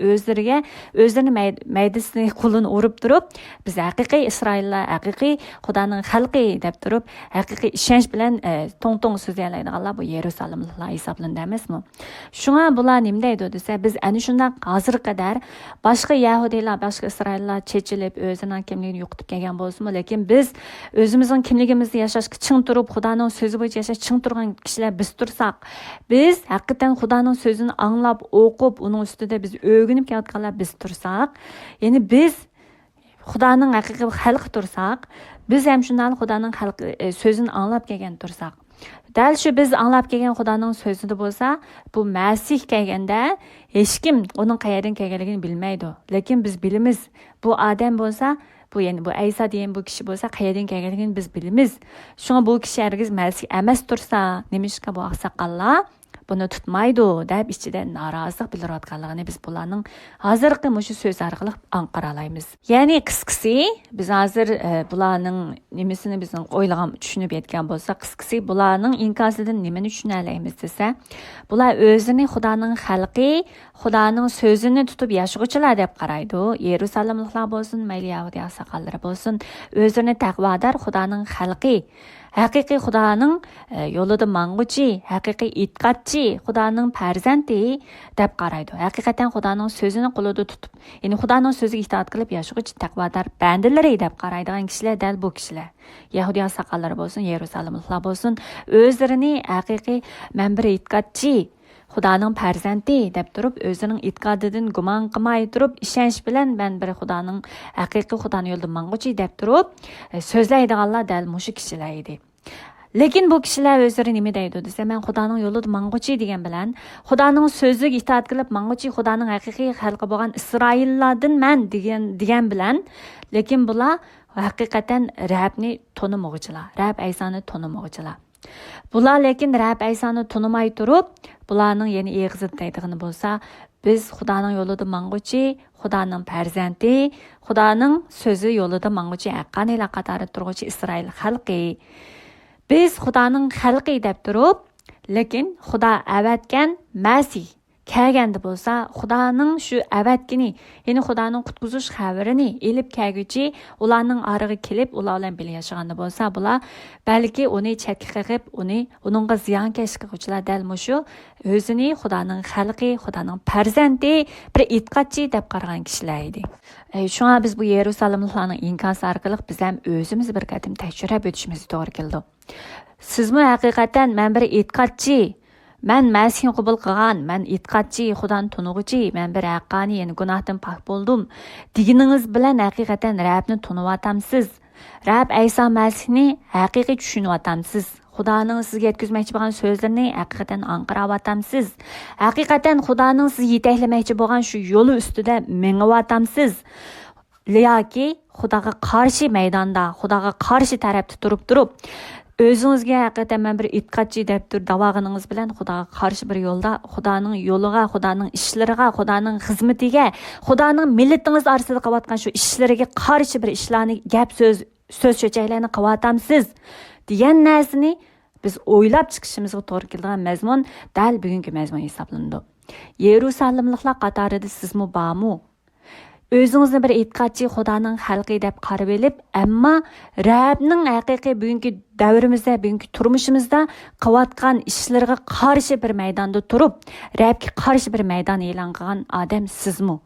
o'zlarini maydasini qo'lini urib turib, biz haqiqiy Isroillar, haqiqiy Xudoning xalqi deb turib, haqiqiy ishonch bilan tong so'zlaydiganlar bu Yerusalimliklar hisoblanadi emasmi? Shunga bular nima deydi desa, biz ana shunday hozir qadar boshqa Yahudilar, boshqa Isroillar chechilib o'zining kimligini yo'qotib kelgan bo'lsa-mu, lekin biz o'zimizning kimligimiz hayotimizni yashashga ching turib, Xudoning so'zi bo'yicha yashash ching turgan kishilar biz tursak, biz haqiqatan Xudoning so'zini anglab, o'qib, uning ustida biz o'rganib kelayotganlar biz tursak, ya'ni biz Xudoning haqiqiy xalqi tursak, biz ham shundan Xudoning so'zini anglab kelgan tursak, dal shu biz anglab kelgan Xudoning so'zida bo'lsa, bu Masih kelganda hech kim uning qayerdan kelganligini bilmaydi. Lekin biz bilamiz. Bu odam bo'lsa, bu ya'ni bu Aysa degan bu kishi bo'lsa, qayerdan kelganligini biz bilamiz. Shunga bu kishi hargiz Masih emas tursa, nemishqa bu oqsoqollar buni tutmaydi deb ichida norozilik bildirayotganligini biz bularning hozirgi mushu so'z orqali anqara olamiz. Ya'ni qisqasi biz hozir bularning nimasini bizning o'ylagan tushunib yetgan bo'lsa, qisqasi bularning inkosidan nimani tushuna olamiz desa, bular o'zini Xudoning xalqi, Xudoning so'zini tutib yashag'uvchilar deb qaraydi. Yerusalimliklar bo'lsin, mayli Yahudi oqsoqollar bo'lsin, o'zini taqvodor Xudoning xalqi, haqiqiy Xudoning yo'lida mang'uchi, haqiqiy itqatchi, Xudoning farzandi deb qaraydi. Haqiqatan Xudoning so'zini qo'lida tutib, ya'ni Xudoning so'ziga itoat qilib yashag'uvchi taqvodor bandalari deb qaraydigan kishilar dal bu kishilar. Yahudiy oqsoqollar bo'lsin, Yerusalimliklar bo'lsin, o'zlarini haqiqiy men bir itqatchi, Xudoning farzandi deb turib, o'zining itqodidan gumon qilmay turib, ishonch bilan men bir Xudoning haqiqiy Xudoning yo'lida mang'uchi deb turib, so'zlaydiganlar dal mushu kishilar edi. Lekin bu kishilar o'zlari nima deydi desa, men Xudoning yo'lida mang'uchi degan bilan, Xudoning so'ziga itoat qilib mang'uchi, Xudoning haqiqiy xalqi bo'lgan Isroillardan men degan bilan, lekin bular haqiqatan Rabni tanimoqchilar, Rab Aysoni tanimoqchilar. Bular lekin Rab Aysoni tanimay turib, bularning yana eg'izib deydigani bo'lsa, biz Xudoning yo'lida mang'uchi, Xudoning farzandi, Xudoning so'zi yo'lida mang'uchi haqqanilar qatori turuvchi Isroil xalqi. Biz Xudoning xalqi deb turib, lekin Xudo avatgan Masih kelganda bo'lsa, Xudoning shu avatgini, ya'ni Xudoning qutqizish xabarini elib kelguchi ularning orig'i kelib, ular bilan birga yashaganda bo'lsa, bular balki uni chetga qilib, uningga ziyonkashlik qiluvchilar dal mushu o'zini Xudoning xalqi, Xudoning farzandi, bir itqatchi deb qaragan kishilar edi. Shunga biz bu Yerusalimliklarning inkosi orqali biz ham o'zimiz bir qatim tekshirib o'tishimiz to'g'ri keldi. Sizmi haqiqatan men bir itqatchi, men Masihni qabul qilgan, men itqatchi, Xudoni tunug'uchi, men bir haqqani, ya'ni gunohdan pok bo'ldim deganingiz bilan haqiqatan Rabbni tunuvatamsiz. Rab Ayso Masihni haqiqiy tushunyapsiz. Xudoning sizga yetkazmoqchi bo'lgan so'zlarini haqiqatan anqirayotamsiz. Haqiqatan Xudoning sizga yetaklamoqchi bo'lgan shu yo'li ustida mengiyotamsiz. Yoki Xudoga qarshi maydonda, Xudoga qarshi tarafda turib o'zingizga haqiqatan men bir itqatchi deb davog'ingiz bilan Xudoga qarshi bir yo'lda, Xudoning yo'liga, Xudoning ishlariga, Xudoning xizmatiga, Xudoning millatingiz orasida qilayotgan shu ishlariga qarshi bir ishlarni, gap so'z cho'chaklarni qilayotamsiz degan narsani biz o'ylab chiqishimizga to'g'ri kelgan mazmun dal bugungi mazmun hisoblanadi. Yerusalimliklar qatorida sizmi bormi? O'zingizni bir itqatchi, Xudoning xalqi deb qarab olib, ammo Rabbning haqiqiy bugungi davrimizda, bugungi turmushimizda qilayotgan ishlarga qarshi bir maydonda turib, Rabbga qarshi bir maydon e'lon qilgan odam sizmi?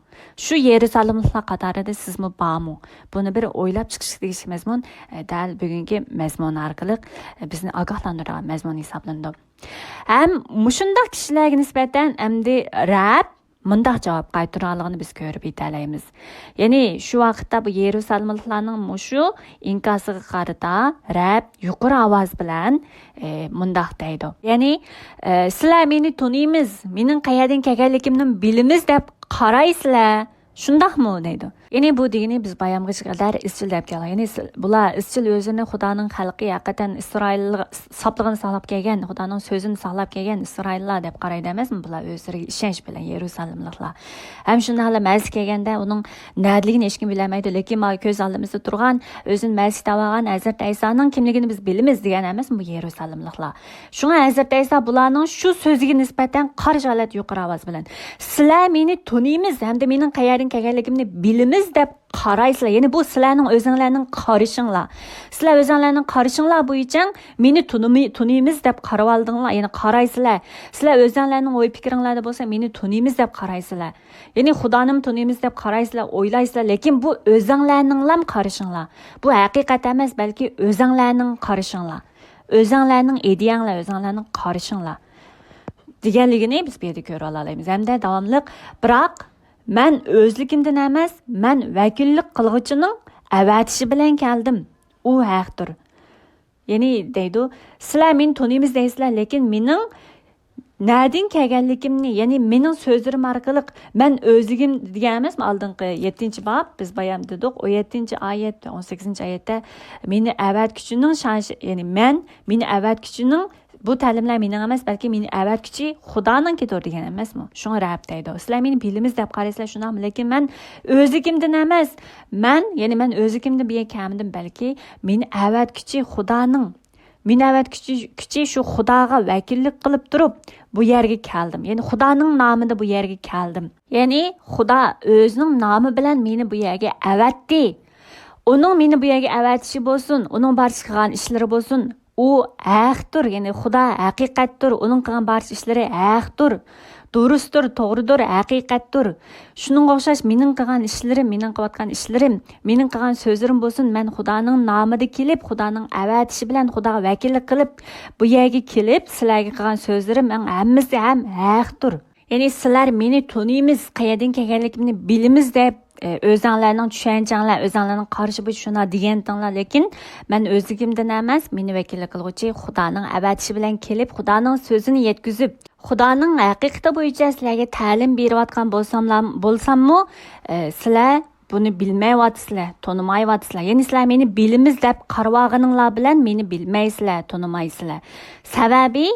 Shu Yerusalimliklar qatorida sizmi bormi? Buni bir o'ylab chiqish degan mazmun dal bugungi mazmun orqali bizni ogohlantirgan mazmun hisoblanadi. Ham mushundaq kishilarga nisbatan endi Rabb mundaq javob qaytarganligini biz ko'rib yetalaymiz. Ya'ni shu vaqtda bu Yerusalimliklarning mushu inkosiga qarata Rab yuqori ovoz bilan mundaq deydi. Ya'ni sizlar meni tuniymiz, mening qayerdan kelganligimni bilamiz deb qaraysizlar. Shundaqmi deydi. Ya'ni bu degani biz bayamg'ish qadar izchil deb kelgan. Ya'ni bular izchil o'zini Xudoning xalqi, haqiqatan Isroil soplig'ini saqlab kelgan, Xudoning so'zini saqlab kelgan Isroillar deb qaraydi emasmi? Bular o'zlariga ishonch bilan Yerusalimliklar. Ham shunday Masih kelganda uning nadligini hech kim bilmaydi, lekin ma ko'z oldimizda turgan, o'zini Masih tavagan Hazrat Aysoning kimligini biz bilamiz degan emasmi bu Yerusalimliklar. Shunga Hazrat Ayso bularning shu so'ziga nisbatan qarshi holat yuqori ovoz bilan sizlar meni tuniymiz, hamda mening qayerdan kelganligimni bilamiz bilimiz deb qaraysizlar. Ya'ni bu sizlarning o'zinglarning qarashinglar. Sizlar o'zinglarning qarashinglar bo'yicha meni tuniymiz deb qarab oldinglar. Ya'ni qaraysizlar. Sizlar o'zinglarning o'y fikringlarda bo'lsa meni tuniymiz deb qaraysizlar. Ya'ni Xudoni tuniymiz deb qaraysizlar, o'ylaysizlar, lekin bu o'zinglarning lam qarashinglar. Bu haqiqat emas, balki o'zinglarning qarashinglar. O'zinglarning ideyanglar, o'zinglarning qarashinglar deganligini biz bu yerda ko'ra olamiz. Hamda davomli biroq men o'zligimdan emas, men vakillik qilg'uchining avatishi bilan keldim. U haqdir. Ya'ni deydi, sizlar meni tuniymiz deysizlar, lekin mening nadin kelganligimni, ya'ni mening so'zlarim orqali men o'zligim degan emasmi? Oldingi 7-bob biz bayam dedik, o 7-oyat va 18-oyatda meni avatkuchining shanishi, ya'ni meni avatkuchining bu ta'limlar mening emas, balki meni avatkuchi Xudoninkidir degan emasmi? Shuni rab deydi. Sizlar meni bilimiz deb qaraysizlar, shundaqmi? Lekin men o'zligimdan emas, ya'ni men o'zligimdan bir kamdim, balki meni avatkuchi Xudoning Minavat kuchi shu Xudoga vakillik qilib turib bu yerga keldim. Ya'ni Xudoning nomida bu yerga keldim. Ya'ni Xudo o'zining nomi bilan meni bu yerga avatdi. Uning meni bu yerga avatishi bo'lsin, uning barcha qilgan ishlari bo'lsin, u haqdir. Ya'ni Xudo haqiqatdir, uning qilgan barcha ishlari haqdir. Durustdir, to'g'ridir, haqiqatdir. Shuningga o'xshash mening qilgan ishlarim, mening qilayotgan ishlarim, mening qilgan so'zlarim bo'lsin, men Xudoning nomida kelib, Xudoning avatishi bilan Xudoga vakillik qilib, bu yerga kelib, sizlarga qilgan so'zlarim hammasi ham haqdir. Ya'ni sizlar meni tuniymiz, qayerdan kelganligimni bilimiz deb o'zinglarning tushunchanglar, o'zinglarning qarashi bu shuna degantinglar, lekin men o'zligimdan emas, meni vakillik qiluvchi Xudoning avatishi bilan kelib, Xudoning so'zini yetkazib, Xudoning haqiqati bo'yicha sizlarga ta'lim berayotgan bo'lsammi, sizlar buni bilmayapsizlar, tonimayapsizlar. Ya'ni sizlar meni bilimiz deb qarag'aninglar bilan meni bilmaysizlar, tonimaysizlar. Sababi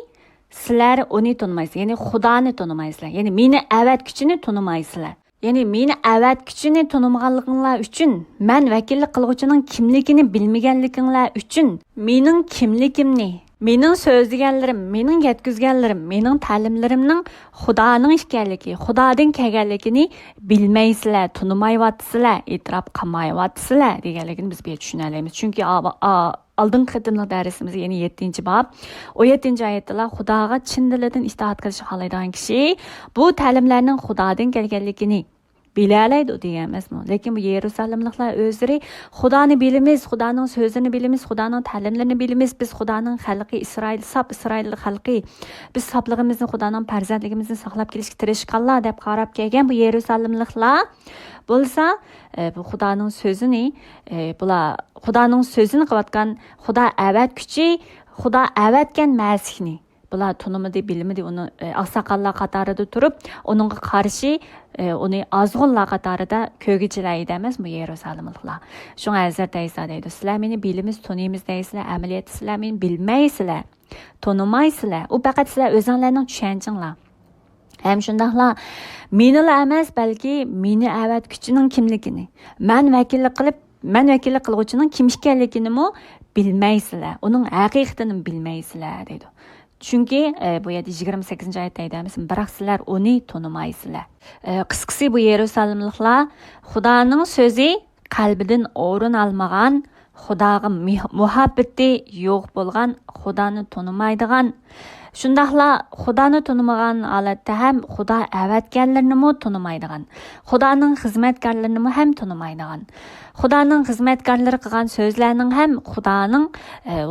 sizlar uni tonimaysizlar, ya'ni Xudoni tonimaysizlar. Ya'ni meni avatkuchini tonimaysizlar. Ya'ni meni avatkuchini tonimaganliginglar uchun, men vakillik qilg'uchining kimligini bilmaganliginglar uchun mening kimligimni, mening so'zlaganlarim, mening yetkazganlarim, mening ta'limlarimning Xudoning ekanligi, Xudodan kelganligini bilmaysizlar, tonimayapsizlar, e'tirof qilmayapsizlar deganligini biz bu yerda tushuna olamiz. Chunki oldingi qitimlik darsimiz, ya'ni 7-bob, o 7-oyatda Xudoga chin dilidan itoat qilishni xohlaydigan kishi bu ta'limlarning Xudodan kelganligini bilalaydi degan emasmi? Lekin bu Yerusalimliklar o'zlari Xudoni bilamiz, Xudoning so'zini bilamiz, Xudoning ta'limlarini bilamiz, biz Xudoning xalqi, Isroil xalqi, biz soplig'imizni, Xudoning farzandligimizni saqlab kelishga tirishganlar deb qarab kelgan bu Yerusalimliklar bo'lsa, bu Xudoning so'zini, bular Xudoning so'zini qilayotgan Xudo avatkuchi, Xudo avatgan Masihni bular tunimidi, bilimidi uni oqsoqollar qatorida turib, uningga qarshi uni ozg'unlar qatorida ko'gichilaydi emas bu Yerusalimliklar. Shunga Hazrat Ayso deydi, sizlar meni bilimiz, tunimiz deysizlar, amaliyotda sizlar meni bilmaysizlar, tonimaysizlar. U faqat sizlar o'zinglarning tushunchinglar. Hem shundaqla menilar emas, balki meni avatkuchining kimligini, men vakillik qiluvchining kim ekanligini bilmaysizlar, uning haqiqatini bilmaysizlar deydi. Chunki bu yerda 28-oyatda aytamiz, biroq sizlar uni tonimaysizlar. Qisqasi bu Yerusalimliklar Xudoning so'zi qalbidan o'rin olmagan, Xudoga muhabbati yo'q bo'lgan, Xudoni tonimaydigan, shundaqla Xudoni tonimagan holatda ham Xudo avatganlarini tonimaydigan, Xudoning xizmatkorlarini ham tonimaydigan, Xudoning xizmatkorlari qilgan so'zlarning ham Xudoning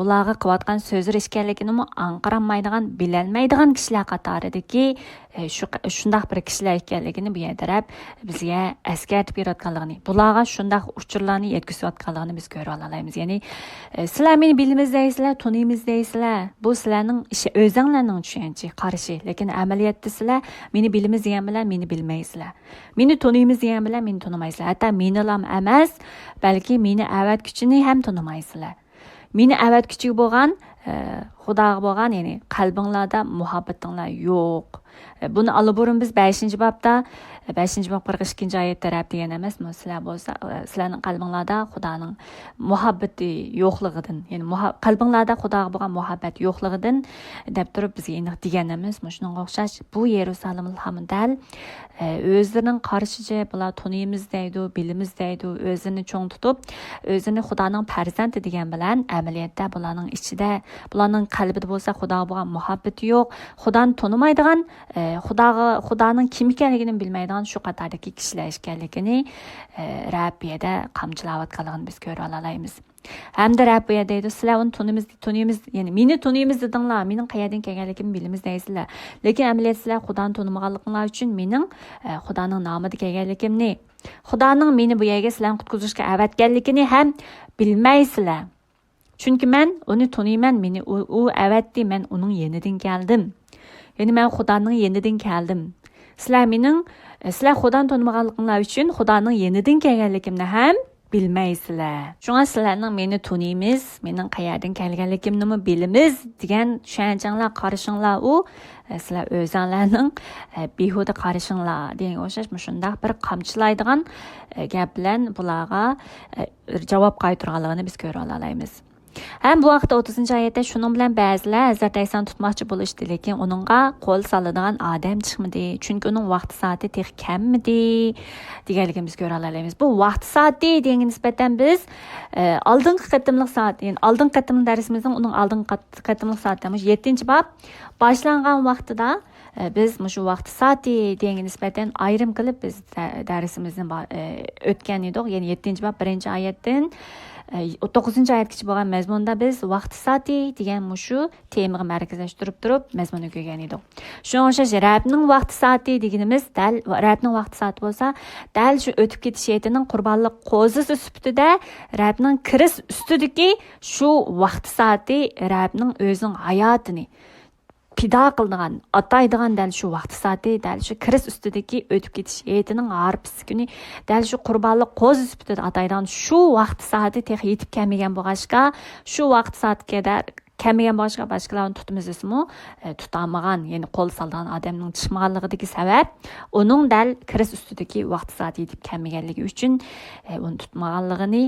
ularga qilayotgan so'zlar ekanligini anqiramaydigan, bilolmaydigan kishilar qatoridagi shundaq bir kishilar ekanligini bu yerda bizga eskartib berayotganligini, bularga shundaq uchurlarni yetkazayotganligini biz ko'ra olamiz. Ya'ni sizlar meni bilimiz deysizlar, tunimiz deysizlar, bu sizlarning ishi, o'zinglarning tushunchi, qarashi, lekin amaliyotda sizlar meni bilimiz degan bilan meni bilmaysizlar, meni tunimiz degan bilan meni tonimaysizlar, hatto meni ham emas, balki meni avatkuchini ham tonimaysizlar. Meni avatkuchi bo'lgan Xudoga bo'lgan, ya'ni qalbinglarda muhabbatinglar yo'q. Buni alaburun biz 5-bobda 5-bob 42 oyat taraf degan emasmi? Sizlar bo'lsa, sizlarning qalbinglarda Xudoning muhabbati yo'qligidan, ya'ni qalbinglarda Xudoga bo'lgan muhabbat yo'qligidan deb turib bizga aniq degan emasmi? Shunga o'xshash bu Yerusalimning hamdal o'zlarining qarshicha bular tuniyimiz deydi, bilimiz deydi, o'zini cho'ng tutib, o'zini Xudoning farzandi degan bilan amaliyotda bularning ichida, bularning qalbida bo'lsa Xudoga bo'lgan muhabbati yo'q, Xudoni tonimaydigan, Xudoning kim ekanligini bilmaydigan shu qatardagi kishilar ekanligini Rabbiyada qamchilayotganligini biz ko'ra olamiz. Hamda Rabbiya deydi, sizlar uni tuniymiz, ya'ni meni tuniymiz dedinglar, mening qayerdan kelganligimni bilamiz deysizlar. Lekin amaliyat sizlar Xudoni tonimaganliginglar uchun mening Xudoning nomida kelganligimni, Xudoning meni bu yerga sizlarni qutqizishga avatganligini ham bilmaysizlar. Chunki men uni tuniyman, meni u avatdi, men uning yenidan keldim. Ya'ni men Xudoning yenidan keldim. Sizlar Xudoni tonimaganliginglar uchun Xudoning yenidan kelganligimni ham bilmaysizlar. Shunga sizlarning meni tuniymiz, mening qayerdan kelganligimni bilamiz degan tushunchanglar, qarashinglar u sizlar o'zinglarning behuda qarashinglar degan o'xshash shunday bir qamchilaydigan gap bilan bularga javob qaytarganligini biz ko'ra olamiz. Hem bu vaqtda 30-oyatda shuning bilan ba'zilar Hazrat Aysoni tutmoqchi bo'lishdi, lekin uningga qo'l soladigan odam chiqmadi. Chunki uning vaqti soati tex kammidi deganligini biz ko'ra olamiz. Bu vaqti soati degan nisbatan biz oldingi qatimliq soat, ya'ni oldingi qatimliq darsimizning uning oldingi qatimliq soati 7-bob boshlangan vaqtida biz shu vaqti soati degan nisbatan ayrim qilib biz darsimizni o'tgan edik. Ya'ni 7-bob 1-oyatdan 9-oyatgacha bo'lgan mazmunda biz vaqti soati degan shu temaga markazlashtirib turib mazmun o'qigan edik. Shunga o'xshash Rabbning vaqti soati deganimiz dal Rabbning vaqti soati bo'lsa, dal shu o'tib ketish yetining qurbonlik qo'zisi sifatida Rabbning kirish ustidagi shu vaqti soati Rabbning o'zining hayotini pido qildigan, ataydigan dal shu vaqti soati, dal shu kirish ustidagi o'tib ketish yetining harpisi kuni dal shu qurbonlik qo'zi sifatida ataydigan shu vaqti soati tex yetib kelmagan bo'lg'achqa, shu vaqti soatga kelmagan boshqalarni tutmizmi, tutamagan, ya'ni qo'l solgan odamning chiqmaganligidagi sabab uning dal kirish ustidagi vaqti soati yetib kelmaganligi uchun uni tutmaganligini,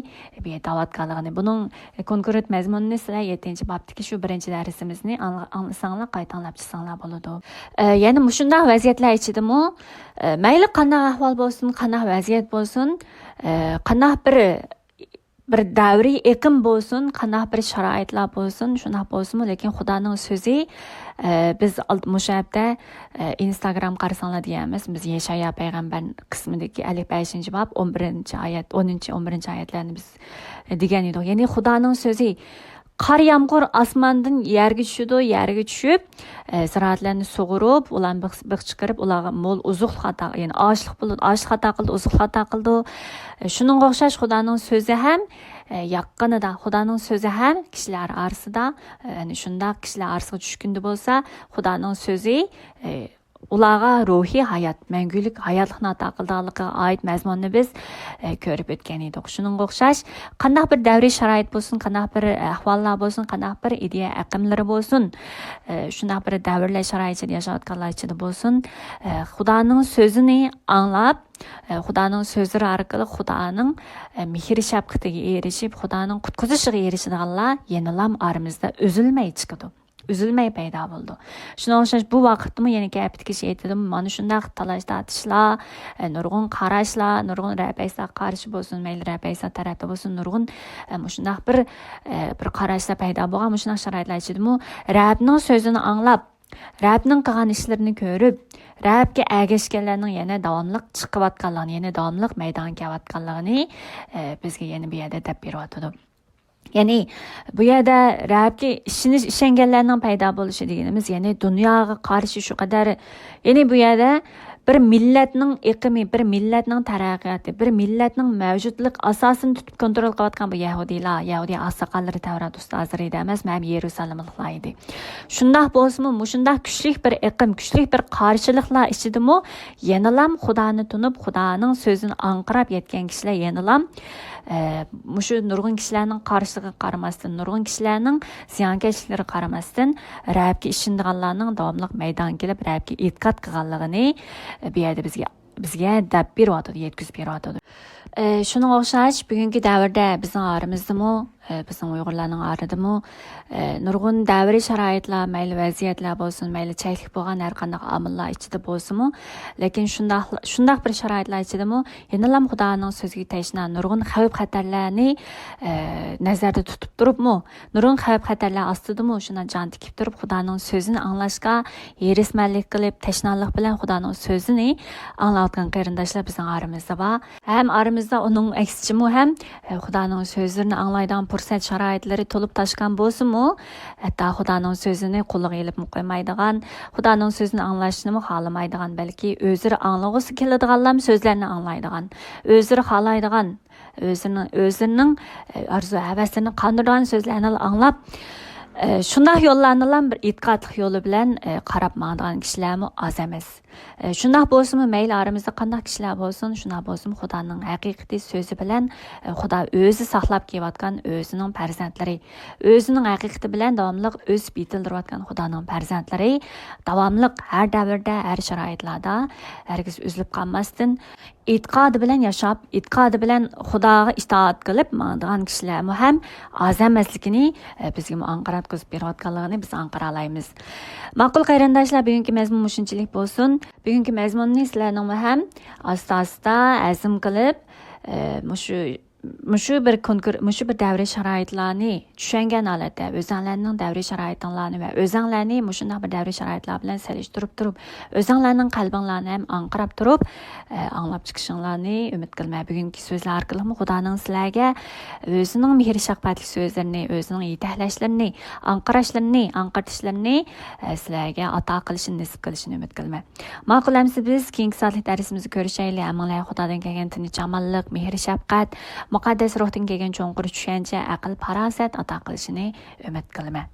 bu davatganligini, buning konkret mazmunini sizlar 7-bobdagi shu 1-darsimizni anglasanglar, qaytanlab chiqsanglar bo'ladi. Ya'ni shunday vaziyatlar ichidami, mayli qanday ahvol bo'lsin, qanday vaziyat bo'lsin, qanday bir davriy eqim bo'lsin, qanday bir sharoitlar bo'lsin, shunday bo'lsinmi, lekin Xudoning so'zi biz mushabda Instagram qarasanglar deyamiz, biz Yeshaya payg'ambar qismidagi 55-bob 11-oyat, 10-11-oyatlarni biz degan edik. Ya'ni Xudoning so'zi qor yomg'ir osmondan yerga tushdi, yerga tushib, ziroatlarni sug'urib, ularni biq chiqarib, ularga mo'l uzuq xato, ya'ni ochliq bo'ldi, ochliq xato qildi, uzuq xato qildi. Shuningga o'xshash Xudoning so'zi ham yaqinida, Xudoning so'zi ham kishilar orasida, ya'ni shunday kishilar orasiga tushganda bo'lsa, Xudoning so'zi ularga ruhiy hayot, mangulik hayotlikni ato qilganligiga oid mazmunni biz ko'rib o'tgan edik. Shuningga o'xshash qanday bir davriy sharoit bo'lsin, qanday bir ahvollar bo'lsin, qanday bir ideya aqimlari bo'lsin, shunday bir davrlar sharoitida yashayotganlar ichida bo'lsin, Xudoning so'zini anglab, Xudoning so'zlari orqali Xudoning mehr shafqatiga erishib, Xudoning qutqizishiga erishadiganlar yenilam aramizda uzilmay chiqadi. Üzülmey paydo bo'ldi. Shuna o'xshash bu vaqtda yana gapga aytdim, mana shunday talash tortishlar, nurg'un qarashlar, nurg'un Rabbiyga qarshi bo'lsin, mayli Rabbiyga tarafda bo'lsin, nurg'un shunday bir qarashlar paydo bo'lgan, shunday sharoitlar ichidimi, Rabbning so'zini anglab, Rabbning qilgan ishlarini ko'rib, Rabbga ergashganlarning yana davomli chiqayotganligini, yana davomli maydonga kelayotganligini bizga yana bu yerda deb beryapti. Ya'ni bu yerda Rabbga ishonganlarning paydo bo'lishi deganimiz, ya'ni dunyoga qarshi shu qadar, ya'ni bu yerda bir millatning iqimi, bir millatning taraqqiyoti, bir millatning mavjudlik asosini tutib kontrol qilayotgan bu Yahudilar, Yahudiy asaqallari Tavrat ustozlari emas, men Yerusalimliklar edi. Shunday bo'lsa-mu, shunday kuchli bir iqim, kuchli bir qarshiliklar ichidimi, yenilam Xudoni tunib, Xudoning so'zini anqirab yetgan kishilar yenilam Muşu nurgun kişilerinin qarşılığı qaramasdan, nurgun kişilerinin ziyankeşlikleri qaramasdan, rəbki işindiğanlarının davamlıq meydan gelip, rəbki etiqat qıqanlığını bir yerde bizge dəb bir vatıdır, yetküz bir vatıdır. Şunun oxşaş, bugünkü dəvirdə bizim arımızdımı, bizim Uyğurlarning arıdımı, nurgun davri şaraitlar, meyli vəziyyətlər bolsun, meyli çəklik bolğan hər qandaq amillar içində bolsunmu, lakin şundaq bir şaraitlar içindəmi, yenalam Xudanın sözüge təşinə nurgun xəvf xətərlərini nəzərdə tutub durubmu, nurgun xəvf xətərlər astıdımı, şuna can tikib durub Xudanın sözünü anlaşqa, yerismənlik qılıb, təşnalıq bilən Xudanın sözünü anlatqan qeyrindaşlar bizim arımızda var. Hem aramızda onun əksiçimi, hem Xudanın sözlerini anlaydan fursat şaraitleri tolup taşkan bolsunmu, hatta Xudanın sözünü qulluq elib qoymaydigan, Xudanın sözünü anlaşını mı xalamaydigan, belki özleri anlağısı keladiganlar sözlerini anlaydigan, özleri xalaydigan, özlerinin arzu həvəslerini qandırgan sözlerini anlap, şundaq yollarını bir etiqatlıq yolu bilen qarab mağdığan kişilərmi az emas. Şundaq bolsunmu, meyli aramızda qandaq kişilər bolsun, şundaq bolsunmu, Xudanın həqiqati sözü bilen Xuda özü saxlab kelayotgan özünün pərzəndləri, özünün həqiqati bilen davamlıq öz bitildiriyotgan Xudanın pərzəndləri, davamlıq hər dəvirdə, hər şəraitlarda hərgiz üzülüb qalmasdan etiqadı bilen yaşap, etiqadı bilen Xudağa itaat qılıb mağdığan kişilərmi həm az emasligini bizga anqarat qızıb beriyotganligini biz anqaralaymiz. Maqul qayrindaşlar, bugünkü məzmun muşunchilik bolsun. Bugünkü məzmunni sizlarning ham asta-asta azm qilib, mushu bir davri sharoitlarni tushungan holatda o'zinglarning davri sharoitlarini va o'zinglarni mushunday bir davri sharoitlar bilan solishtirib turib, o'zinglarning qalbinglarni ham anqirab turib, anglab chiqishinglarni umid qilmay, bugungi so'zlar orqali Xudoning sizlarga o'zining mehr shafqatli so'zlarini, o'zining yetaklarishlarini, anqirashlarini, anqirtishlarini sizlarga ato qilishini, nasib qilishini umid qilmay. Ma'qulamsiz, biz keyingi soatlik darsimizda ko'rishaylik. Amallar Xudodan kelgan tinch amallik, mehr shafqat, muqaddas ruhdan kelgan cho'nqir tushuncha, aql, farosat ato qilishini umid qilaman.